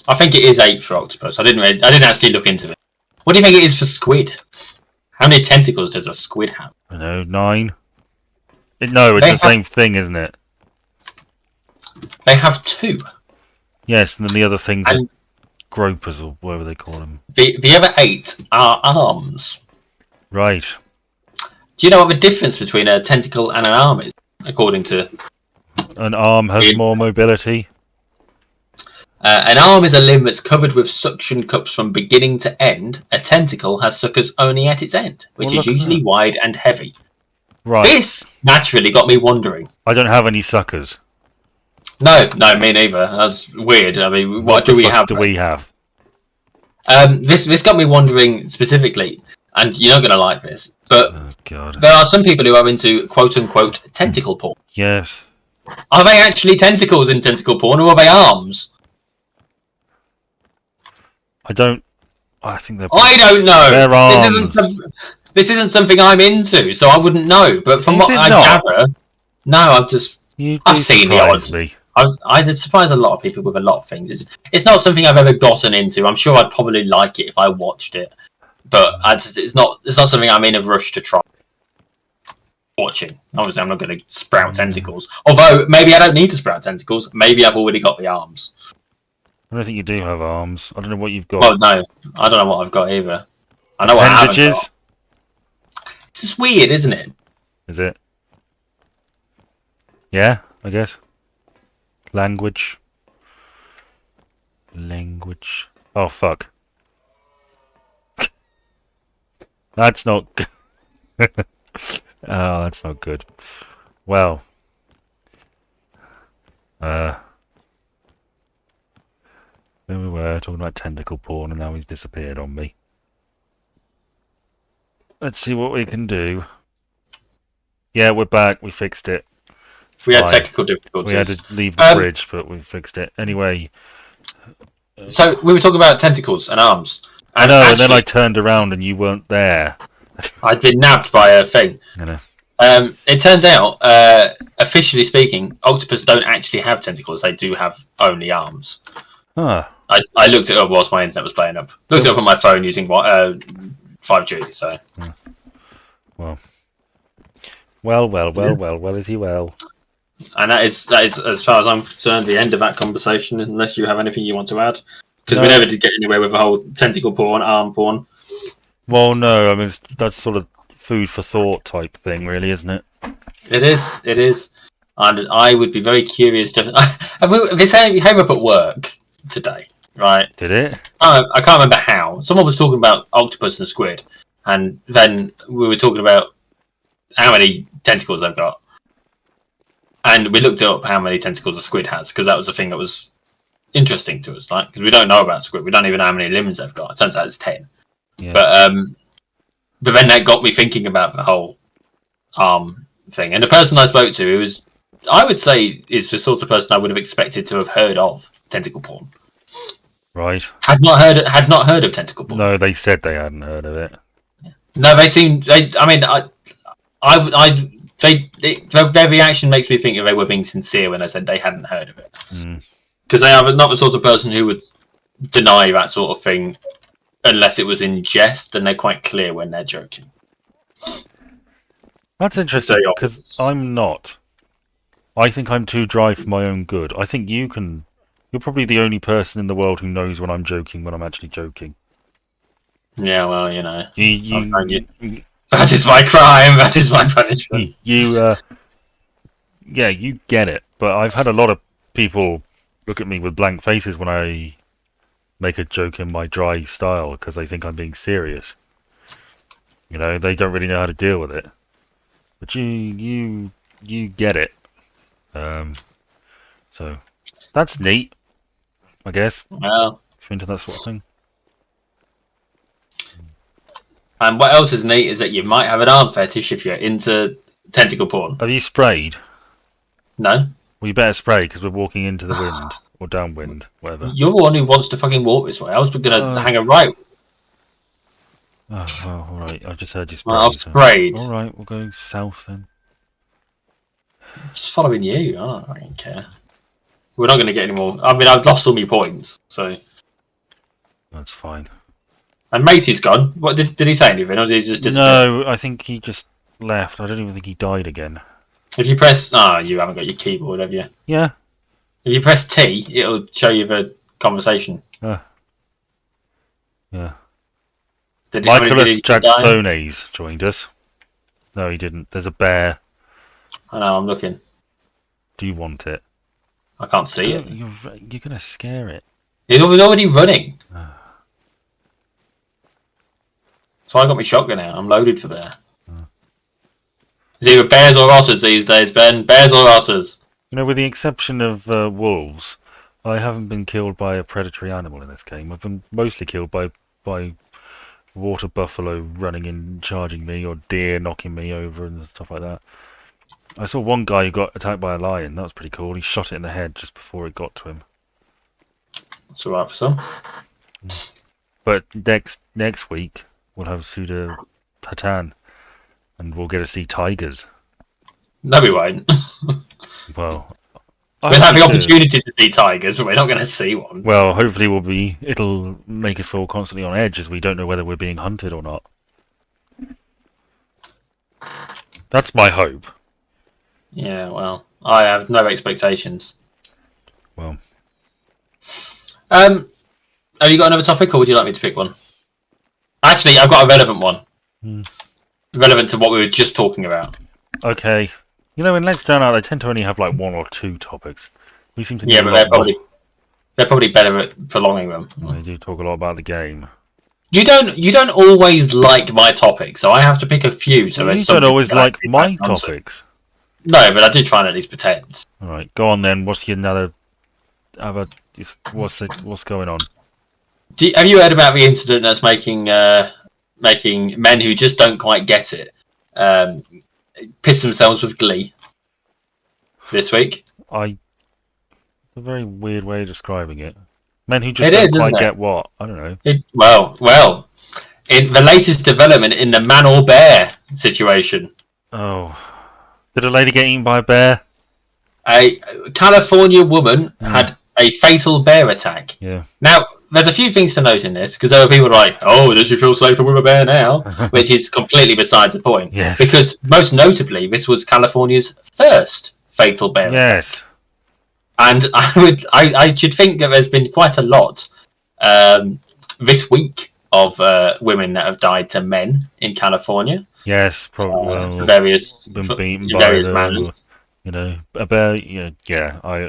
I think it is 8 for octopus. I didn't actually look into it. What do you think it is for squid? How many tentacles does a squid have? I don't know, 9. No, it's the same thing, isn't it? They have 2. Yes, and then the other things are gropers, or whatever they call them. The other 8 are arms. Right. Do you know what the difference between a tentacle and an arm is, according to... An arm has more mobility. An arm is a limb that's covered with suction cups from beginning to end. A tentacle has suckers only at its end, which is usually wide and heavy. Right. This naturally got me wondering. I don't have any suckers. No, me neither. That's weird. I mean, what do we have? Do we have? This got me wondering specifically, and you're not going to like this, but there are some people who are into quote-unquote tentacle porn. Yes. Are they actually tentacles in tentacle porn, or are they arms? I think they're... I don't know. They're arms. This isn't something I'm into, so I wouldn't know. But from what I gather... No, I've seen the odd... I'd surprise a lot of people with a lot of things. It's not something I've ever gotten into. I'm sure I'd probably like it if I watched it. But it's not something I'm in a rush to try watching. Obviously, I'm not going to sprout tentacles. Although, maybe I don't need to sprout tentacles. Maybe I've already got the arms. I don't think you do have arms. I don't know what you've got. Well, no. I don't know what I've got either. I know what I haven't got. It's just weird, isn't it? Is it? Yeah, I guess. Language. Oh, fuck. That's not. Oh, that's not good. Well, uh, there we were talking about tentacle porn, and now he's disappeared on me. Let's see what we can do. Yeah, we're back. We fixed it. It's We had fine. technical We had difficulties. to leave the bridge, but we fixed it. Anyway, So we were talking about tentacles and arms. I And know, and then I actually, turned around and you weren't there. I'd been nabbed by a thing. You know. It turns out, officially speaking, octopus don't actually have tentacles. They do have only arms. Ah, I looked it up whilst my internet was playing up. Looked it up on my phone using 5G. So, well, is he well? and that is as far as I'm concerned the end of that conversation. Unless you have anything you want to add, because we No. never did get anywhere with the whole tentacle porn, arm porn. Well, no, I mean, that's sort of food for thought type thing, really, isn't it? It is, and I would be very curious to. This came up at work today, right? Did it? I can't remember how. Someone was talking about octopus and squid, and then we were talking about how many tentacles they've got, and we looked up how many tentacles a squid has because that was the thing that was interesting to us, like because we don't know about squid, we don't even know how many limbs they've got. It turns out it's 10, Yeah. but then that got me thinking about the whole arm thing. And the person I spoke to, I would say, is the sort of person I would have expected to have heard of tentacle porn. Right. Had not heard of tentacle porn. No, they said they hadn't heard of it. No, they seemed. Their reaction makes me think that they were being sincere when they said they hadn't heard of it. Because they are not the sort of person who would deny that sort of thing unless it was in jest, and they're quite clear when they're joking. That's interesting because I'm not. I think I'm too dry for my own good. I think you can. You're probably the only person in the world who knows when I'm joking when I'm actually joking. Yeah, well, you know. That is my crime. That is my punishment. Yeah, you get it. But I've had a lot of people look at me with blank faces when I make a joke in my dry style because they think I'm being serious. You know, they don't really know how to deal with it. But you get it. So that's neat, I guess. Well, If you're into that sort of thing. And what else is neat is that you might have an arm fetish if you're into tentacle porn. Have you sprayed? No. Well, you better spray because we're walking into the wind or downwind, whatever. You're the one who wants to fucking walk this way. I was going to hang a right. Oh, well, all right. I just heard you spray. Well, I've sprayed. All right, we'll go south then. Just following you. I don't fucking care. We're not going to get any more. I mean, I've lost all my points, so. That's fine. And Matey's gone. What did he say anything, or did he just disappear? No, I think he just left. I don't even think he died again. If you press, you haven't got your keyboard, have you? Yeah. If you press T, it'll show you the conversation. Yeah. Michaelis Jacksones joined us. No, he didn't. There's a bear. I know. I'm looking. Do you want it? I can't see it. You're gonna scare it. It was already running. So I got my shotgun out. I'm loaded for bear. It's either bears or otters these days, Ben. Bears or otters. You know, with the exception of wolves, I haven't been killed by a predatory animal in this game. I've been mostly killed by water buffalo running in, charging me, or deer knocking me over and stuff like that. I saw one guy who got attacked by a lion. That was pretty cool. He shot it in the head just before it got to him. That's alright for some. But next week we'll have Suda Patan, and we'll get to see tigers. No, we won't. Well, we'll have the opportunity to see tigers, but we're not going to see one. Well, hopefully it'll make us feel constantly on edge as we don't know whether we're being hunted or not. That's my hope. Yeah, well, I have no expectations. Well. Have you got another topic, or would you like me to pick one? Actually, I've got a relevant one. Relevant to what we were just talking about. Okay. You know, in Let's Drown Out, they tend to only have like one or two topics. We seem to but they're probably better at prolonging them. They do talk a lot about the game. You don't always like my topics, so I have to pick a few. So there's You don't something always that I like can my latch onto. topics. No, but I do try and at least pretend. All right, go on then. What's your another? What's going on? Have you heard about the incident that's making men who just don't quite get it piss themselves with glee this week? It's a very weird way of describing it. Men who just It don't is, quite isn't it? get what? I don't know. Well, in the latest development in the man or bear situation, Oh, did a lady get eaten by a bear? a California woman Yeah, had a fatal bear attack. yeah. Now, there's a few things to note in this because there are people like, "Oh, does she feel safer with a bear now?" Which is completely besides the point. Yes. Because most notably, this was California's first fatal bear attack, Yes. and I should think that there's been quite a lot this week of women that have died to men in California Yes. Probably. for Well, various been beaten in by various manners. a bear. Yeah. Yeah.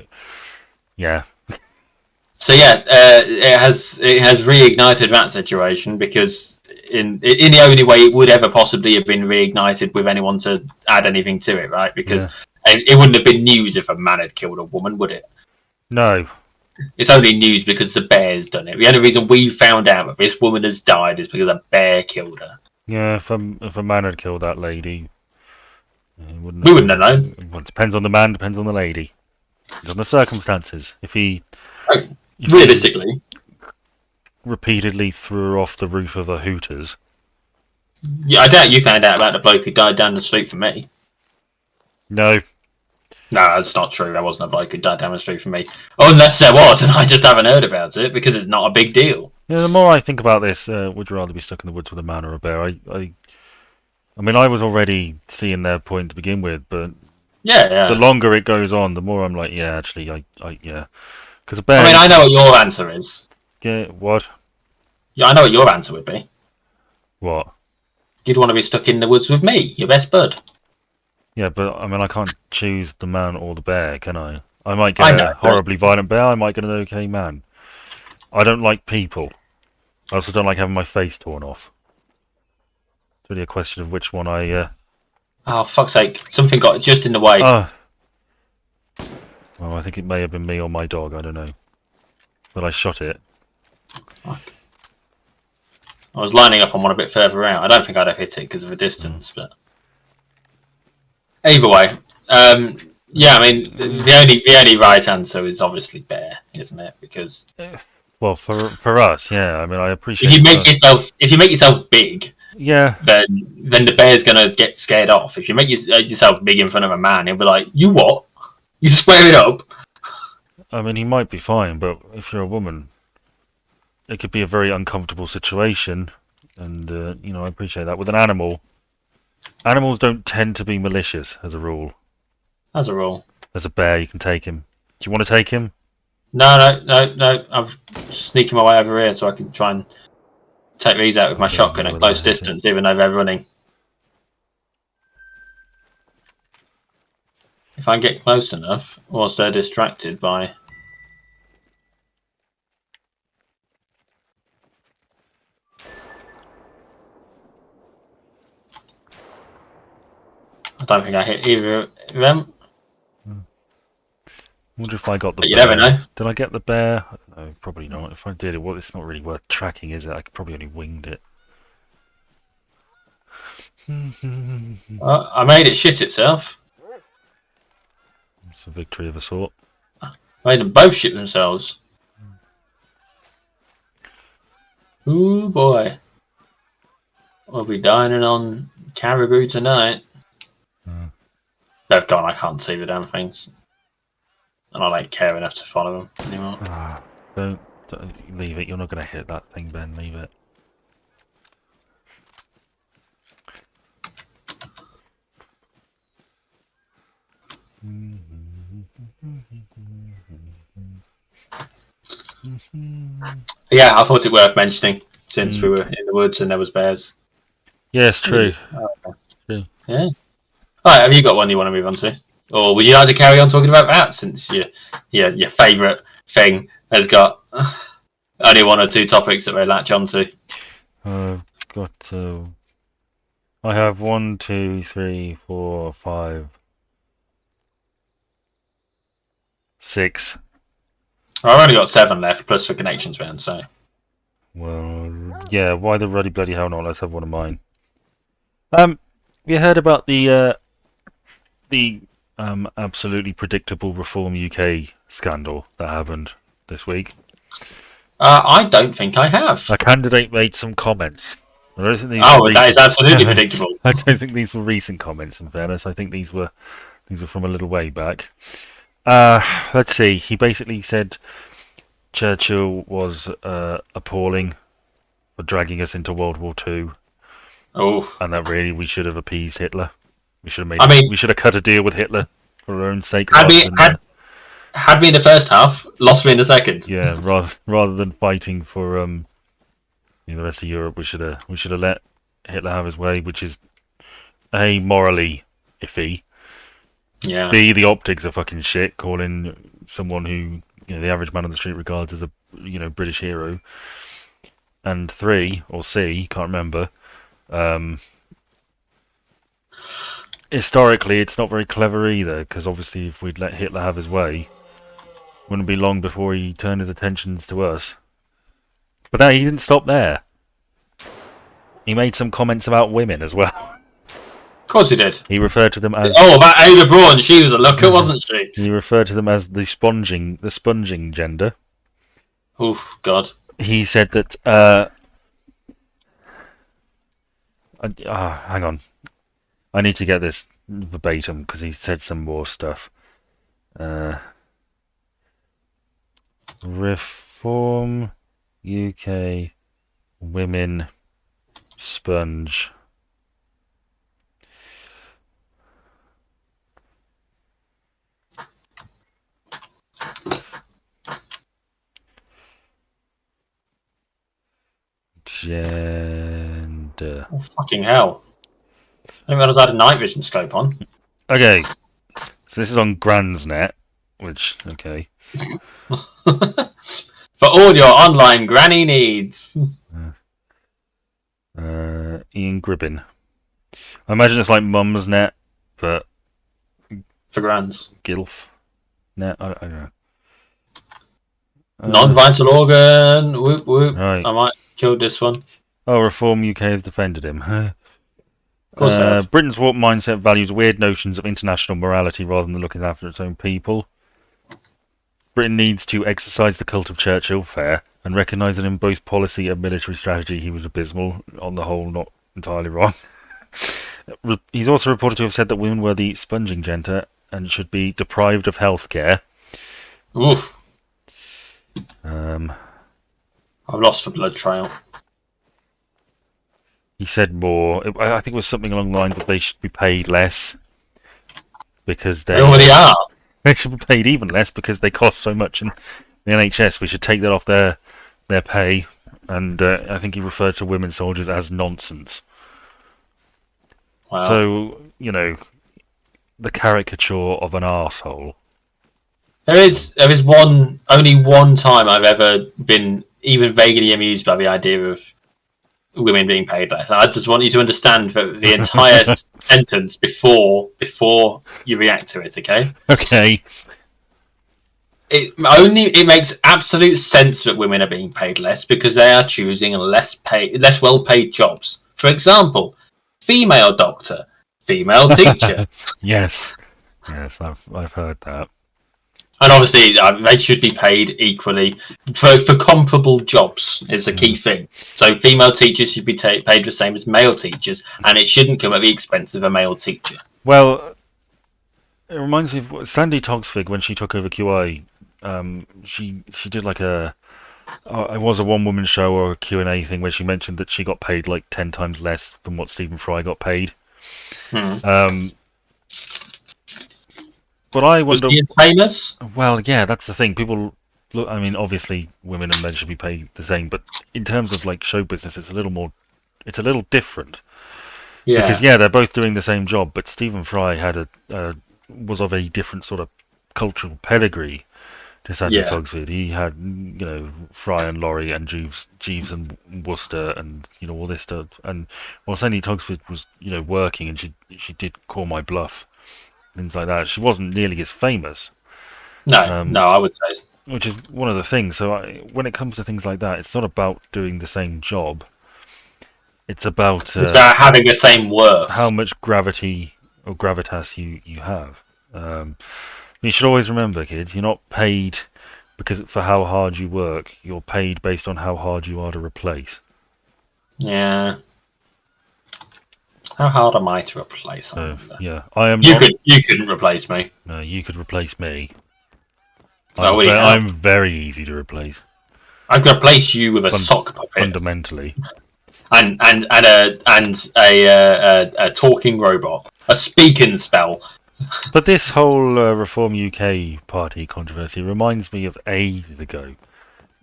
Yeah. So yeah, it has reignited that situation because in the only way it would ever possibly have been reignited with anyone to add anything to it, right? Because Yeah. it wouldn't have been news if a man had killed a woman, would it? No. It's only news because the bear's done it. The only reason we found out that this woman has died is because a bear killed her. Yeah. If a man had killed that lady, it wouldn't We have wouldn't have known. Well, it depends on the man. Depends on the lady. Depends on the circumstances. Like, If he realistically, repeatedly threw her off the roof of a Hooters. yeah, I doubt you found out about the bloke who died down the street from me. No. No, that's not true. There wasn't a bloke who died down the street from me. Unless there was, and I just haven't heard about it because it's not a big deal. Yeah. The more I think about this, would you rather be stuck in the woods with a man or a bear? I mean, I was already seeing their point to begin with, but Yeah, the yeah. longer it goes on, the more I'm like, yeah, actually, yeah, because a I bear. mean, I know what your answer is. Yeah, what? Yeah, I know what your answer would be. What? You'd want to be stuck in the woods with me, your best bud. Yeah, but I mean, I can't choose the man or the bear, can I? I might I get know, a but horribly violent bear. I might get an okay man. I don't like people. I also don't like having my face torn off. It's really a question of which one I. oh fuck's sake, something got just in the way. Oh, well, I think it may have been me or my dog. I don't know, but I shot it. Fuck. I was lining up on one a bit further out. I don't think I'd have hit it because of the distance, but either way, yeah. I mean, the only right answer is obviously bear, isn't it? Because Well, for us, yeah. I mean, I appreciate. if you make yourself big, Yeah, then the bear's gonna get scared off. If you make yourself big in front of a man, he'll be like, "You what? You square it up." I mean, he might be fine, but if you're a woman, it could be a very uncomfortable situation, and I appreciate that. With an animal, animals don't tend to be malicious as a rule. As a rule. As a bear, you can take him. Do you want to take him? No. I'm sneaking my way over here so I can try and take these out with my shotgun at close distance, even though they're running. If I can get close enough, whilst they're distracted by... I don't think I hit either of them. I wonder if I got the But you bear. never know. Did I get the bear? No, probably not. If I did, it's not really worth tracking, is it? I could probably only winged it. I made it shit itself. It's a victory of a sort. I made them both shit themselves. Ooh boy. We'll be dining on caribou tonight. They've gone, I can't see the damn things. And I don't care enough to follow them anymore. Don't leave it. You're not going to hit that thing, Ben. Leave it. Yeah, I thought it worth mentioning since we were in the woods and there was bears. Yes, true. Yeah. Alright, have you got one you want to move on to? Or would you like to carry on talking about that since your favourite thing has got only one or two topics that they latch onto? I've got. I have 1, 2, 3, 4, 5, 6. I've only got 7 left, plus for connections round, so. Well, yeah. Why the ruddy bloody hell not? Let's have one of mine. You heard about the absolutely predictable Reform UK scandal that happened this week? I don't think I have. A candidate made some comments. I don't think these were Oh, that is recent. absolutely predictable. I don't think these were recent comments. In fairness, I think these were from a little way back. Let's see. He basically said Churchill was appalling for dragging us into World War Two, Oh, and that really we should have appeased Hitler. We should have I mean, we should have cut a deal with Hitler for our own sake, had rather we than had me in the first half, lost me in the second. yeah, rather than fighting for the rest of Europe. We should have let Hitler have his way, which is A, morally iffy, Yeah. B, the optics are fucking shit, calling someone who the average man on the street regards as a British hero, and 3 or C, can't remember. Historically, it's not very clever either, because obviously, if we'd let Hitler have his way, wouldn't be long before he turned his attentions to us. But no, he didn't stop there. He made some comments about women as well. Of course he did. He referred to them as Oh, that Ada Braun, she was a looker, wasn't she? he referred to them as the sponging gender. Oof, God. He said that hang on. I need to get this verbatim because he said some more stuff. Reform UK women sponge. Gender. Oh, fucking hell. I didn't realise I had a night vision scope on. Okay, so this is on Gransnet, which okay. For all your online granny needs. Ian Gribbin. I imagine it's like Mum's Net, but For grands. Gilf Net. I don't know. Non-vital organ. Whoop, whoop. Right. I might kill this one. Oh, Reform UK has defended him. Of course I have. Britain's warped mindset values weird notions of international morality rather than looking after its own people. Britain needs to exercise the cult of Churchill, fair, and recognise that in both policy and military strategy he was abysmal, on the whole not entirely wrong. He's also reported to have said that women were the sponging gender and should be deprived of health care. Oof. Um, I've lost the blood trail. He said more. I think it was something along the lines that they should be paid less because They already are. they should be paid even less because they cost so much in the NHS. We should take that off their pay. And I think he referred to women soldiers as nonsense. Wow. So the caricature of an arsehole. There is only one time I've ever been even vaguely amused by the idea of women being paid less. I just want you to understand the entire sentence before you react to it, okay? Okay. It makes absolute sense that women are being paid less because they are choosing less well paid jobs. For example, female doctor, female teacher. Yes, I've heard that. And obviously, they should be paid equally for comparable jobs. Is a key thing. So, female teachers should be paid the same as male teachers, and it shouldn't come at the expense of a male teacher. Well, it reminds me of Sandy Togsvig when she took over QI. She did like it was a one-woman show or a Q&A thing where she mentioned that she got paid like 10 times less than what Stephen Fry got paid. But I wonder. Was he famous? Well, yeah, that's the thing. People look. I mean, obviously, women and men should be paid the same, but in terms of like show business, it's a little different. Yeah. Because they're both doing the same job, but Stephen Fry was of a different sort of cultural pedigree Sandra Yeah. Togsford. He had, Fry and Laurie and Jeeves and Worcester and all this stuff. And while Sandy Togsford was working, and she did call my bluff, things like that. She wasn't nearly as famous, No, no, I would say which is one of the things. So when it comes to things like that, it's not about doing the same job. It's about it's about having the same how worth. much gravity or gravitas you have. You should always remember, kids, you're not paid because for how hard you work. You're paid based on how hard you are to replace. Yeah. How hard am I to replace? I So wonder. yeah, I am You not. couldn't replace me. No, you could replace me. I already have. I'm very easy to replace. I could replace you with a sock puppet Fundamentally. and a talking robot, a speaking spell. But this whole Reform UK Party controversy reminds me of ages ago.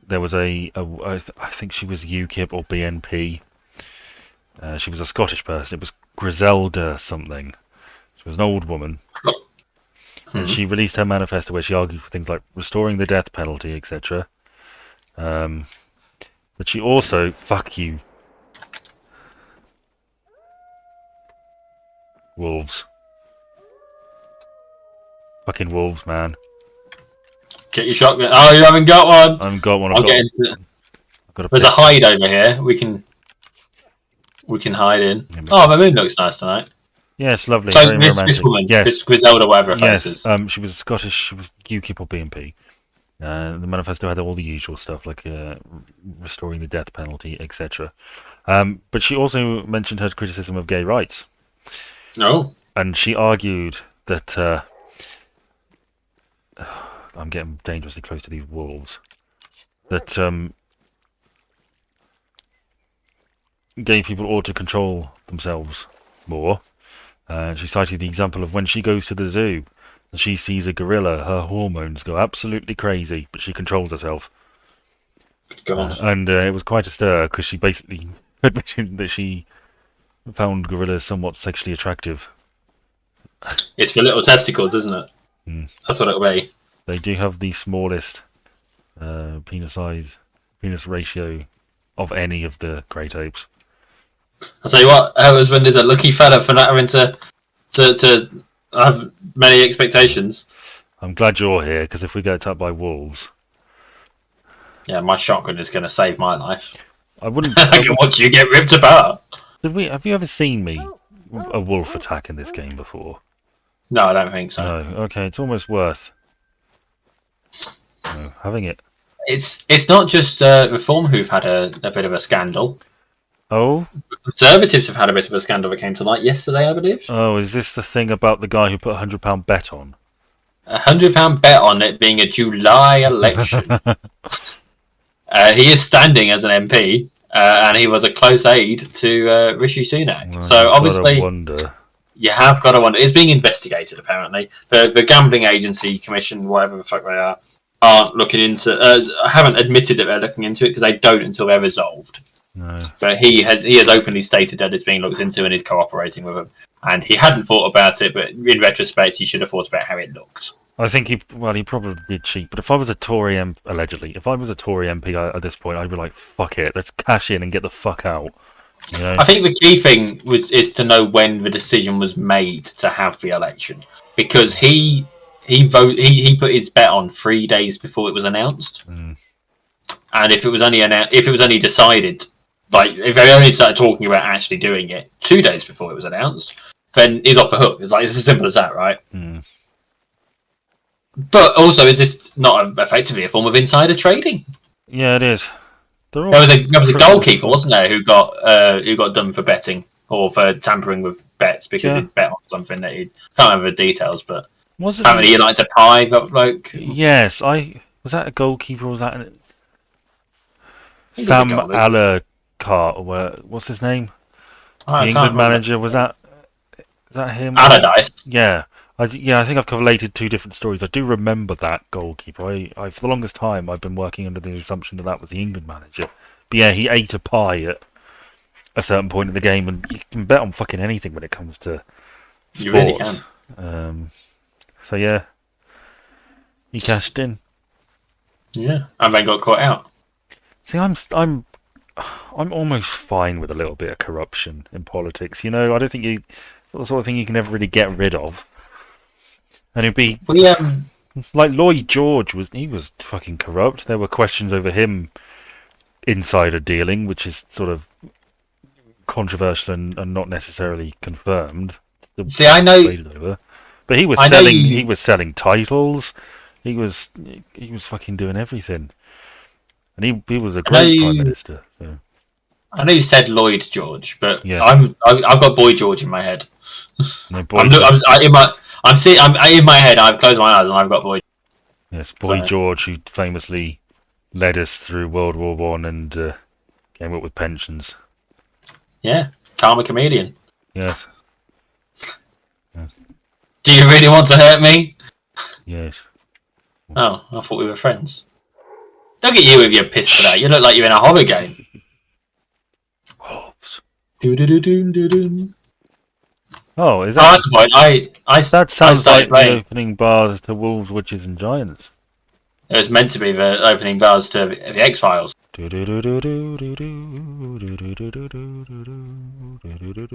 There was I think she was UKIP or BNP. She was a Scottish person. It was Griselda something. She was an old woman. And she released her manifesto where she argued for things like restoring the death penalty, etc. But she also, fuck you, wolves. Fucking wolves, man. Get your shotgun. Oh, you haven't got one. I haven't got one. I'll get into it. I've got a There's a hide over here. We can hide in. Oh, the moon looks nice tonight. Yeah, it's lovely. So Very this romantic. woman, Yes. this Griselda, whatever her face Yes, is. she was Scottish. She was UKIP or BNP. The manifesto had all the usual stuff like restoring the death penalty, etc. But she also mentioned her criticism of gay rights. Oh. And she argued that I'm getting dangerously close to these wolves. That gay people ought to control themselves more. She cited the example of when she goes to the zoo and she sees a gorilla, her hormones go absolutely crazy, but she controls herself. And it was quite a stir because she basically admitted that she found gorillas somewhat sexually attractive. It's for little testicles, isn't it? Mm. That's what it'll be. They do have the smallest penis ratio of any of the great apes. I'll tell you what, her husband is a lucky fella for not having to have many expectations. I'm glad you're here because if we get attacked by wolves, yeah, my shotgun is going to save my life. I wouldn't. I can watch you get ripped apart. Have you ever seen me a wolf attack in this game before? No, I don't think so. No. Okay, it's almost worth having it. It's not just Reform who've had a bit of a scandal. Oh? Conservatives have had a bit of a scandal that came to light yesterday, I believe. Oh, is this the thing about the guy who put a £100 bet on? £100 bet on it being a July election. He is standing as an MP, and he was a close aide to Rishi Sunak. So obviously, you have got to wonder. It's being investigated. Apparently, the Gambling Agency Commission, whatever the fuck they are, aren't looking into. Haven't admitted that they're looking into it because they don't until they're resolved. No. But he has openly stated that it's being looked into and is cooperating with them. And he hadn't thought about it, but in retrospect, he should have thought about how it looked. I think he probably did cheat. But if I was a Tory if I was a Tory MP at this point, I'd be like, fuck it, let's cash in and get the fuck out. You know? I think the key thing is to know when the decision was made to have the election, because he put his bet on 3 days before it was announced, and if it was only decided, like if they only started talking about actually doing it 2 days before it was announced, then he's off the hook. It's like it's as simple as that, right? But also, is this not effectively a form of insider trading? Yeah, it is. There was a goalkeeper, wasn't there, who got done for betting or for tampering with bets because he'd bet on something that he can't remember the details, but apparently he liked to pie that bloke. Yes, was that a goalkeeper or was that Sam Allardyce, or what's his name? The England manager, is that him? Allardyce. Yeah. I think I've collated two different stories. I do remember that goalkeeper. I for the longest time, I've been working under the assumption that was the England manager. But yeah, he ate a pie at a certain point in the game, and you can bet on fucking anything when it comes to sports. You really can. So yeah, he cashed in. Yeah, and then got caught out. See, I'm almost fine with a little bit of corruption in politics. You know, I don't think it's the sort of thing you can never really get rid of. And it'd be We like Lloyd George was fucking corrupt. There were questions over him insider dealing, which is sort of controversial and not necessarily confirmed. see. I know. Debated over. But he was I know selling you. he was selling titles. He was fucking doing everything. And he was a I know great prime you. minister. So, I know you said Lloyd George, but yeah. I've got Boy George in my head. No I'm boy look. George. I'm in my head. I've closed my eyes and I've got Boy. Yes, boy So George, who famously led us through World War One and came up with pensions. yeah, karma comedian. Yes. Yes. Do you really want to hurt me? Yes. Oh, I thought we were friends. Look at you with your piss for that. You look like you're in a horror game. Wolves. Do-do-do-do-do-do. Oh, is Oh, that? that's the point. I That sounds started like the playing. opening bars to Wolves, Witches, and Giants. It was meant to be the opening bars to the X Files.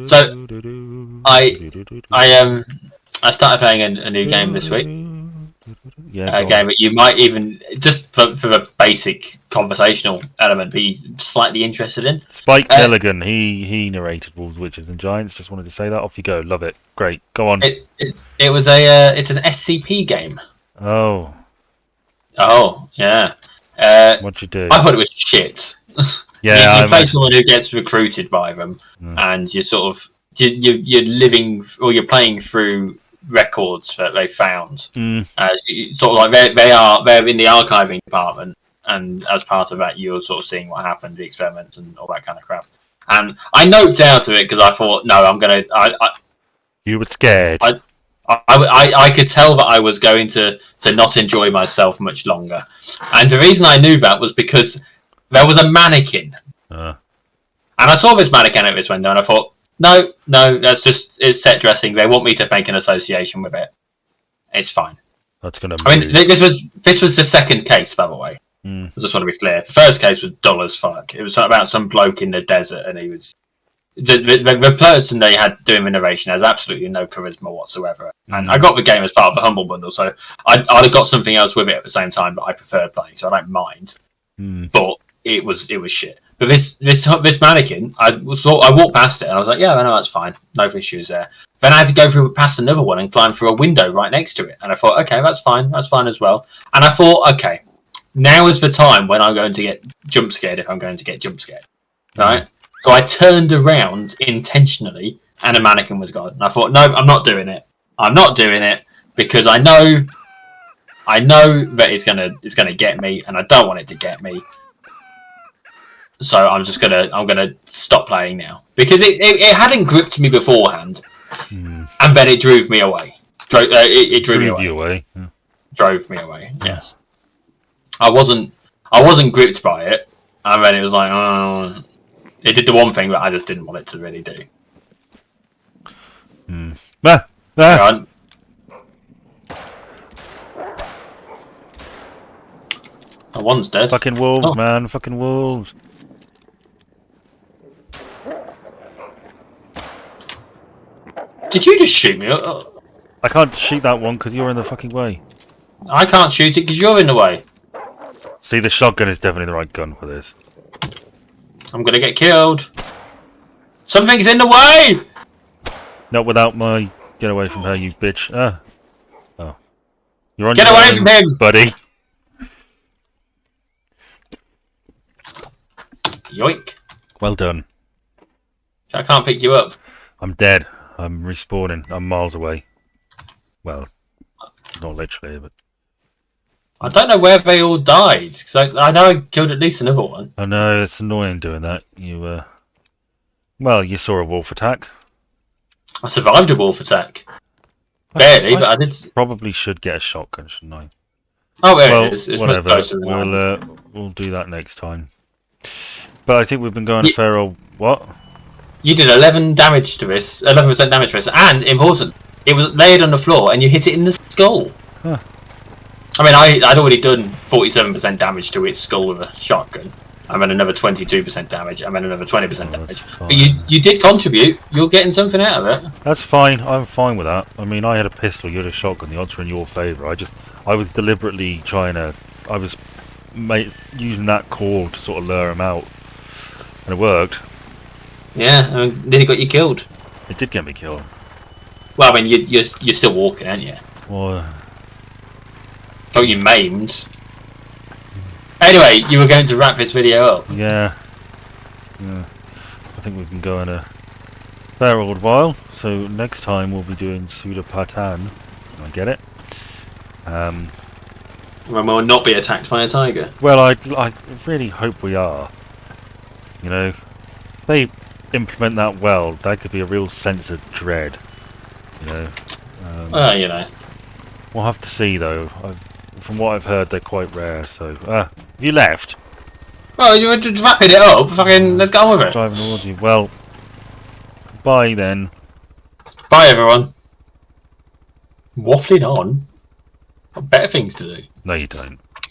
So I I started playing a new game this week. Yeah, A game that you might even just for the basic conversational element be slightly interested in. Spike Milligan, he narrated Wolves, Witches, and Giants. Just wanted to say that. Off you go. Love it. Great. Go on. It was it's an SCP game. Oh, Oh yeah. what'd you do? I thought it was shit. Yeah, you I play imagine. someone who gets recruited by them, Mm. and you're sort of you're living or you're playing through records that they found. Mm. Sort of like they're in the archiving department, and as part of that, you're sort of seeing what happened, the experiments, and all that kind of crap. And I noped out of it because I thought, no, I'm gonna. You were scared. I could tell that I was going to not enjoy myself much longer, and the reason I knew that was because there was a mannequin, Uh, and I saw this mannequin at this window, and I thought, no, it's set dressing. They want me to make an association with it. It's fine. that's gonna I mean, move. this was the second case, by the way. Mm. I just want to be clear. The first case was dull as fuck. It was about some bloke in the desert, and he was the person they had doing the narration has absolutely no charisma whatsoever. And I got the game as part of the Humble Bundle, so I'd have got something else with it at the same time that I preferred playing, so I don't mind. Mm. But it was shit. But this mannequin, I walked past it and I was like, yeah, I know that's fine, no issues there. Then I had to go through past another one and climb through a window right next to it, and I thought, okay, that's fine as well. And I thought, okay, now is the time when I'm going to get jump scared if I'm going to get jump scared, right? So I turned around intentionally, and a mannequin was gone. And I thought, no, I'm not doing it. I'm not doing it because I know that it's gonna get me, and I don't want it to get me. So I'm gonna stop playing now because it hadn't gripped me beforehand, and then it drove me away. It drew me Drove away. you away. Yeah. Drove me away. Yes, I wasn't gripped by it, and then it was like, oh, it did the one thing that I just didn't want it to really do. Ah, ah. Right? Oh, one's dead. Fucking wolves, Oh. man. Fucking wolves. Did you just shoot me? I can't shoot that one because you're in the fucking way. I can't shoot it because you're in the way. See, the shotgun is definitely the right gun for this. I'm gonna get killed. Something's in the way. Not without my... Get away from her, you bitch. Ah. Oh. You're on Get your away own, from him. buddy. Yoink! Well done. I can't pick you up. I'm dead. I'm respawning. I'm miles away. Well, not literally, but... I don't know where they all died because I know I killed at least another one. I know, it's annoying doing that. Well, you saw a wolf attack. I survived a wolf attack. Barely, but I did. Probably should get a shotgun, shouldn't I? Oh, there Well, it is. It's much whatever. closer than that. We'll do that next time. But I think we've been going a Ye- fair old... What? You did 11% damage to this, and important, it was laid on the floor, and you hit it in the skull. Huh. I mean, I'd already done 47% damage to its skull with a shotgun. I'm at another 22% damage. I'm at another 20% damage. But you did contribute. You're getting something out of it. That's fine. I'm fine with that. I mean, I had a pistol, you had a shotgun. The odds were in your favour. I was deliberately trying to. I was using that call to sort of lure him out, and it worked. Yeah, I mean, then it got you killed. It did get me killed. Well, I mean, you're still walking, aren't you? Well, Got you maimed. Anyway, you were going to wrap this video up. yeah. I think we've been going a fair old while. So next time we'll be doing Suda Patan. I get it. When we'll not be attacked by a tiger. Well, I really hope we are. You know, if they implement that well, that could be a real sense of dread. You know. Well, you know. We'll have to see though. From what I've heard, they're quite rare. So, have you left? Well, you were just wrapping it up. Fucking, let's get on with it. Driving towards you. Well, bye then. Bye, everyone. Waffling on. Got better things to do. No, you don't.